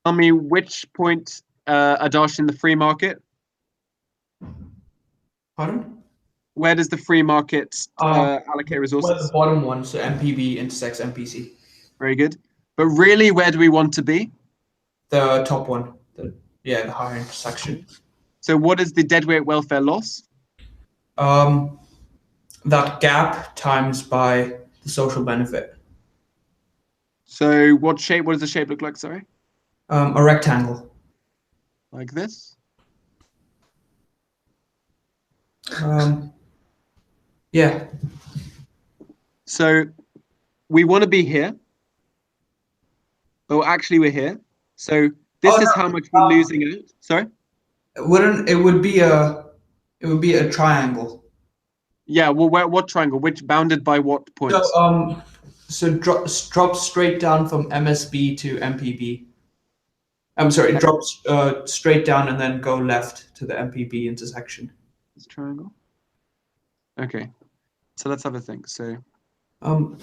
Tell me which point, Adash, in the free market? Pardon? Where does the free market allocate Well, the resources? bottom one, so MPB intersects MPC. Very good. But really, where do we want to be? The top one. The higher intersection. So what is the deadweight welfare loss? That gap times by the social benefit. So what does the shape look like, sorry? A rectangle. Like this? Yeah. So we want to be here. Oh, actually we're here. So this is how much we're losing out. Sorry? It would be a triangle. Yeah, well, what triangle? Which bounded by what points? So drop straight down from MSB to MPB. I'm sorry, drop straight down and then go left to the MPB intersection. This triangle. Okay, so let's have a think. So,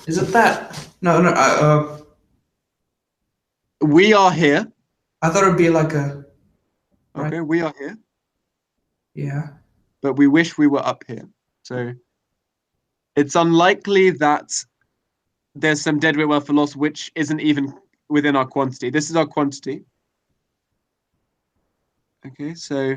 is it that? No. We are here. I thought it'd be like a. Okay, we are here. Yeah. But we wish we were up here. So it's unlikely that there's some deadweight welfare loss which isn't even within our quantity. This is our quantity. Okay, so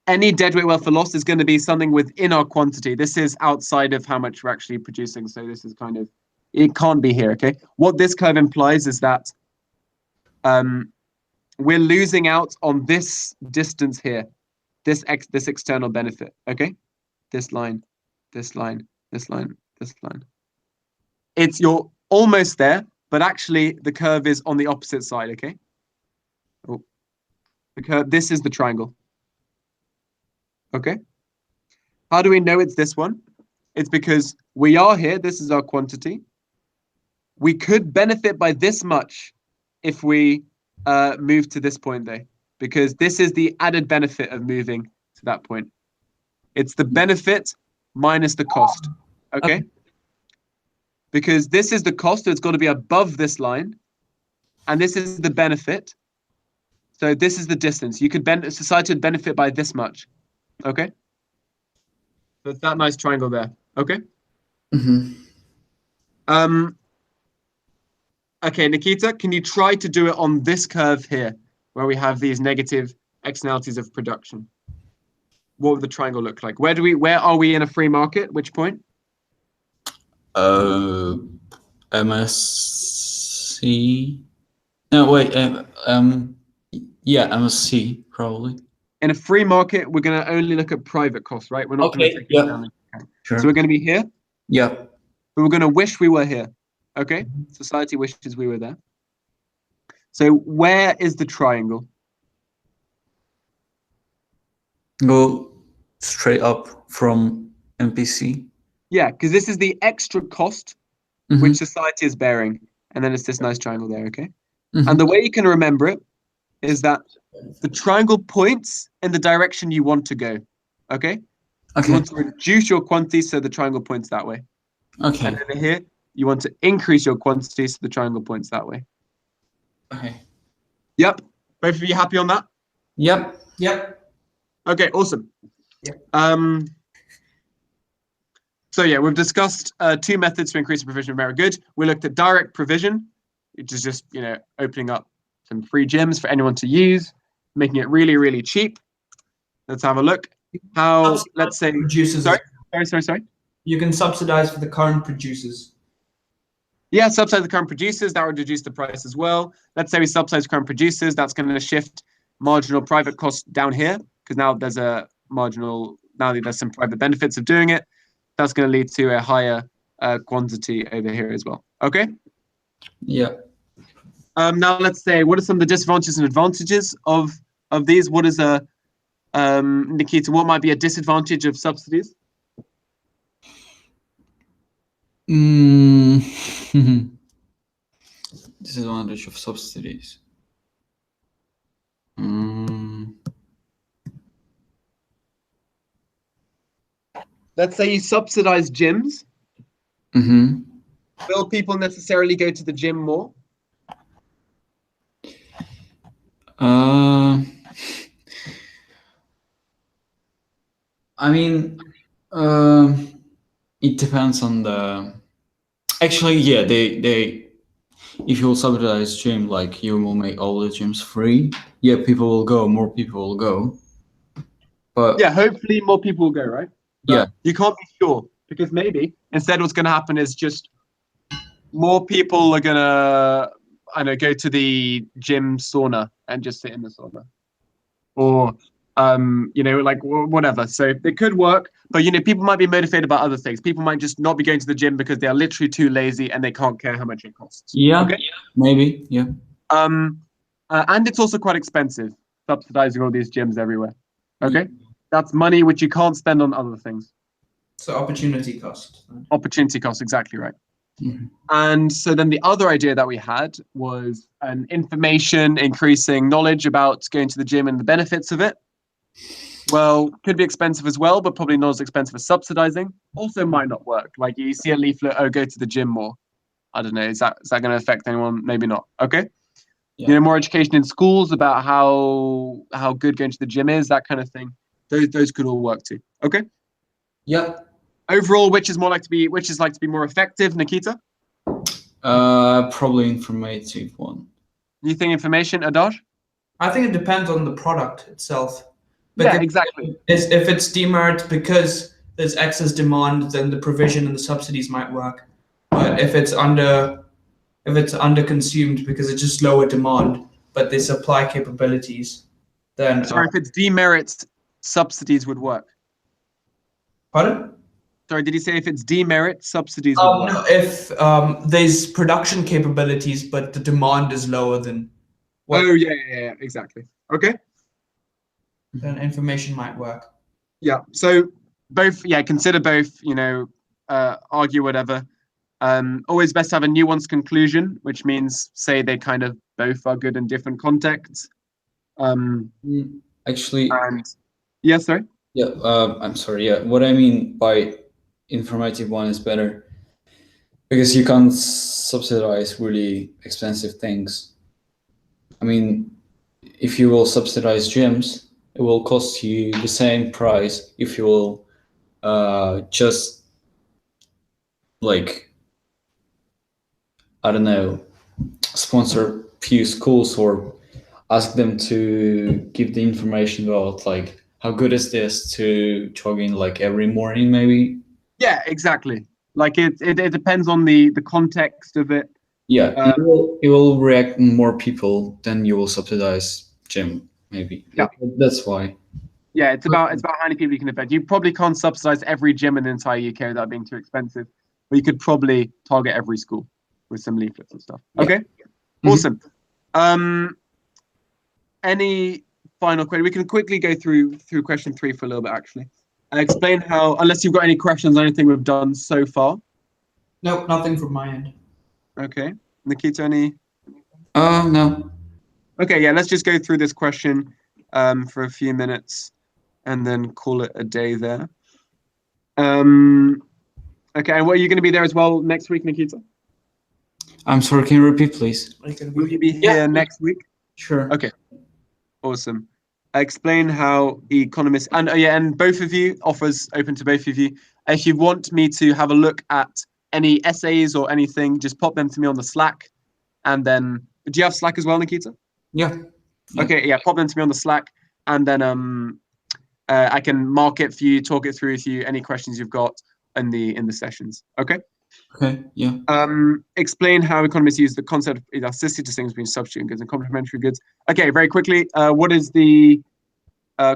any deadweight welfare loss is going to be something within our quantity. This is outside of how much we're actually producing. So this is kind of, it can't be here, okay? What this curve implies is that we're losing out on this distance here, this external benefit, okay? This line, this line, this line, this line. You're almost there, but actually the curve is on the opposite side, okay? Oh, the curve, this is the triangle. Okay. How do we know it's this one? It's because we are here. This is our quantity. We could benefit by this much if we move to this point there, because this is the added benefit of moving to that point. It's the benefit minus the cost. Okay. Because this is the cost, so it's got to be above this line. And this is the benefit. So this is the distance. You could society would benefit by this much. Okay. So it's that nice triangle there. Okay. Okay, Nikita, can you try to do it on this curve here, where we have these negative externalities of production? What would the triangle look like? Where are we in a free market? Which point? MSC. No, wait. Yeah, MSC probably. In a free market, we're going to only look at private costs, right? We're not going to take it down. Sure. So we're going to be here. Yeah. But we're going to wish we were here. Okay. Society wishes we were there. So where is the triangle? Go straight up from MPC. Yeah, because this is the extra cost which society is bearing. And then it's this nice triangle there, okay? And the way you can remember it is that the triangle points in the direction you want to go, okay? You want to reduce your quantity, so the triangle points that way. Okay. And over here, you want to increase your quantity, so the triangle points that way. Okay. Yep. Both of you happy on that? Yep. Okay, awesome. Yep. So yeah, we've discussed two methods to increase the provision of merit good. We looked at direct provision, which is just, opening up some free gyms for anyone to use, making it really, really cheap. Let's have a look. How, let's say, producers. Sorry. You can subsidize for the current producers. Yeah, subsidize the current producers. That would reduce the price as well. Let's say we subsidize current producers. That's going to shift marginal private costs down here, because now there's some private benefits of doing it. That's going to lead to a higher quantity over here as well. Okay? Yeah. Now let's say, what are some of the disadvantages and advantages of these? What is Nikita, what might be a disadvantage of subsidies? Disadvantage of subsidies. Let's say you subsidize gyms. Will people necessarily go to the gym more? I mean, it depends on the. Actually, yeah, they if you will subsidize gym, like you will make all the gyms free. Yeah, people will go. More people will go. But Yeah, hopefully more people will go, right? yeah, But you can't be sure because maybe instead what's going to happen is just more people are gonna, I know, go to the gym sauna and just sit in the sauna, or like whatever. So it could work, but people might be motivated by other things. People might just not be going to the gym because they are literally too lazy and they can't care how much it costs. yeah, Okay. maybe, yeah. And it's also quite expensive subsidizing all these gyms everywhere. Okay, that's money which you can't spend on other things. So opportunity cost. Opportunity cost, exactly right. Mm-hmm. And so then the other idea that we had was an information increasing knowledge about going to the gym and the benefits of it. Well, could be expensive as well, but probably not as expensive as subsidizing. Also might not work. Like you see a leaflet, oh, go to the gym more. I don't know. Is that going to affect anyone? Maybe not. Okay. Yeah. More education in schools about how good going to the gym is, that kind of thing. Those could all work too. Okay. Yeah. Overall, which is like to be more effective, Nikita? Probably informative one. You think information, Adash? I think it depends on the product itself. Yeah, exactly. If it's demerit because there's excess demand, then the provision and the subsidies might work. But if it's under consumed because it's just lower demand, but they supply capabilities, then Sorry, if it's demerit, subsidies would work. Pardon? Sorry, did you say if it's demerit, subsidies would work? No, if there's production capabilities, but the demand is lower than what, Oh yeah, exactly. Okay. then information might work. Yeah. So both, consider both. Argue whatever. Always best to have a nuanced conclusion, which means say they kind of both are good in different contexts. Actually, And yeah, sorry. yeah, I'm sorry. Yeah, what I mean by informative one is better because you can't subsidize really expensive things. I mean, if you will subsidize gyms, it will cost you the same price if you will just like, I don't know, sponsor few schools or ask them to give the information about like how good is this to jogging like every morning maybe. Yeah, exactly. Like it depends on the context of it. Yeah, it will react more people than you will subsidize gym maybe. Yeah. That's why. Yeah, it's about how many people you can affect. You probably can't subsidize every gym in the entire UK without being too expensive, but you could probably target every school with some leaflets and stuff. Yeah. Okay, awesome. Any final question? We can quickly go through question 3 for a little bit actually. Explain how, unless you've got any questions on anything we've done so far. Nope, nothing from my end. Okay, Nikita, any? No. Okay, yeah, let's just go through this question for a few minutes and then call it a day there. Okay, and what, are you going to be there as well next week, Nikita? I'm sorry, can you repeat, please? Will you be here next week? Sure. Okay, awesome. Explain how economists, and both of you, offers open to both of you. If you want me to have a look at any essays or anything, just pop them to me on the Slack. And then, do you have Slack as well, Nikita? Yeah. Okay, yeah, pop them to me on the Slack, and then I can mark it for you, talk it through with you, any questions you've got in the sessions. Okay. Okay. Yeah. Explain how economists use the concept of elasticity to distinguish between substitute goods and complementary goods. Okay, very quickly, what is the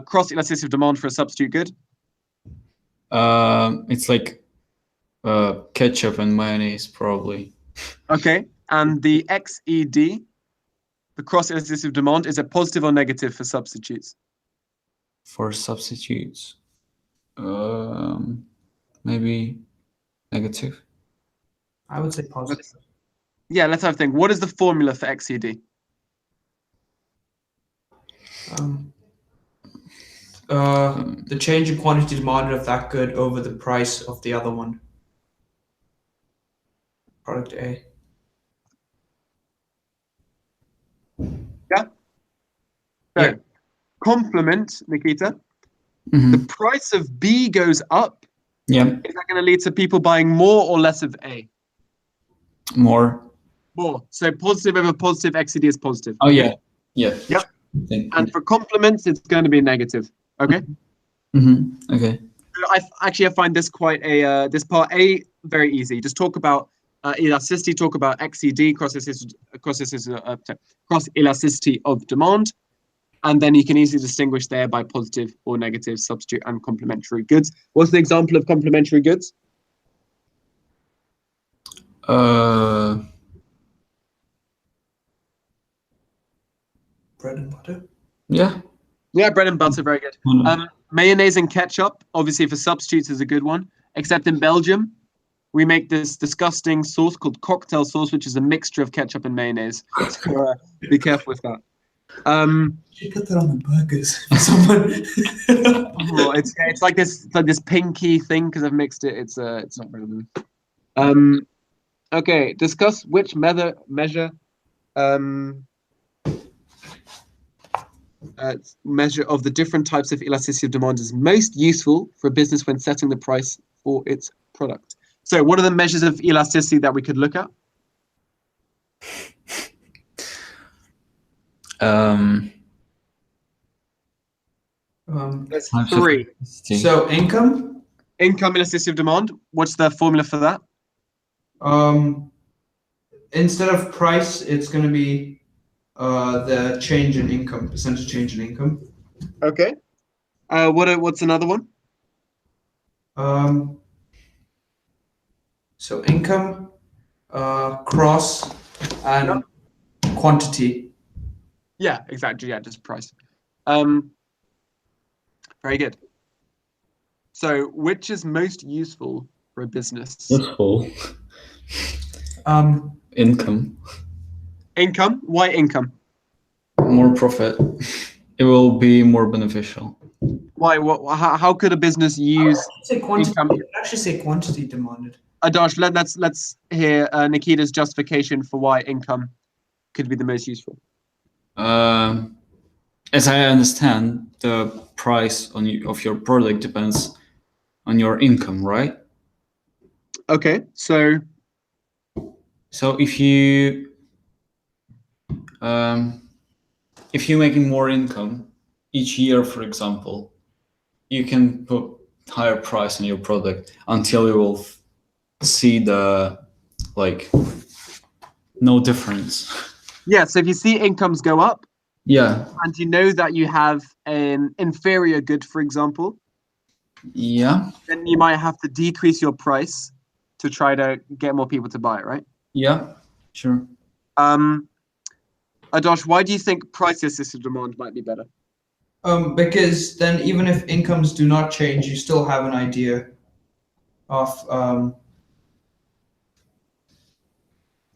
cross elasticity of demand for a substitute good? It's like ketchup and mayonnaise, probably. Okay, and the XED, the cross elasticity of demand, is it positive or negative for substitutes? For substitutes, maybe negative. I would say positive. Yeah, let's have a think. What is the formula for XED? The change in quantity demanded of that good over the price of the other one. Product A. Yeah. So, complement, Nikita, Mhm. the price of B goes up, Yeah, is that going to lead to people buying more or less of A? more. More. So positive over positive, XCD is positive. Oh yeah, yeah. Yep. Thank And for complements, it's going to be negative. Okay. Okay. I find this quite a this part A very easy. Just talk about elasticity, talk about XCD, cross elasticity of demand, and then you can easily distinguish there by positive or negative substitute and complementary goods. What's an example of complementary goods? Bread and butter. Yeah. Yeah, bread and butter, very good. Mayonnaise and ketchup, obviously for substitutes, is a good one. Except in Belgium, we make this disgusting sauce called cocktail sauce, which is a mixture of ketchup and mayonnaise. So be careful with that. You put that on the burgers for someone. It's like this pinky thing because I've mixed it. It's not very good. Okay, discuss which measure measure of the different types of elasticity of demand is most useful for a business when setting the price for its product. So what are the measures of elasticity that we could look at? There's three. So income. Income elasticity of demand. What's the formula for that? Instead of price, it's going to be the change in income, percentage change in income. Okay. What's another one? So income, cross, and quantity. Yeah, exactly. Yeah, just price. Very good. So, which is most useful for a business? Useful. Income. Income. Why income? More profit. It will be more beneficial. Why? How could a business use income? I actually say quantity demanded. Adarsh, let's hear Nikita's justification for why income could be the most useful. As I understand, the price of your product depends on your income, right? Okay, so if you're making more income each year, for example, you can put higher price on your product until you will see the no difference. Yeah, so if you see incomes go up, yeah, and you know that you have an inferior good, for example, yeah, then you might have to decrease your price to try to get more people to buy it, right? Yeah, sure. Adarsh, why do you think price assisted demand might be better? Because then even if incomes do not change, you still have an idea of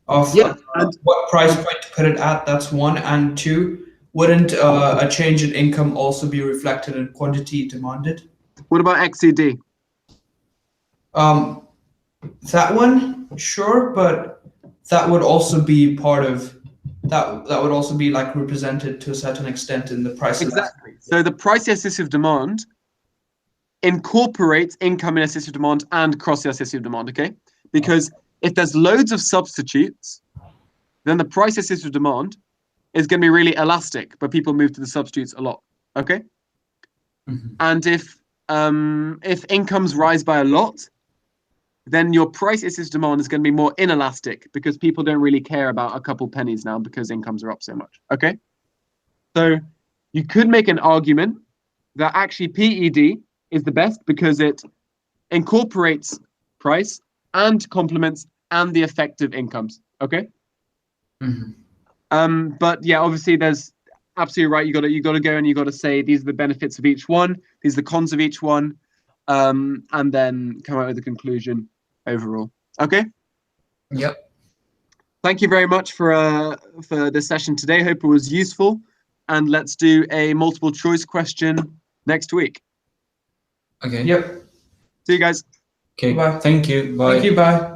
what price point to put it at. That's one. And two, wouldn't a change in income also be reflected in quantity demanded? What about XCD? That one, sure, but that would also be part of that would also be like represented to a certain extent in the price. Exactly. So the price elasticity of demand incorporates income elasticity of demand and cross elasticity of demand, okay? Because if there's loads of substitutes, then the price elasticity of demand is going to be really elastic, but people move to the substitutes a lot, okay? And if incomes rise by a lot, then your price elasticity of demand is going to be more inelastic because people don't really care about a couple pennies now because incomes are up so much, okay? So you could make an argument that actually PED is the best because it incorporates price and complements and the effective incomes, okay? But yeah, obviously there's absolutely right. You got to go and you got to say these are the benefits of each one, these are the cons of each one, and then come out with a conclusion overall. Okay. Yep. Thank you very much for this session today. Hope it was useful, and let's do a multiple choice question next week. Okay. Yep. See you guys. Okay. Bye. Thank you. Bye. Thank you. Bye.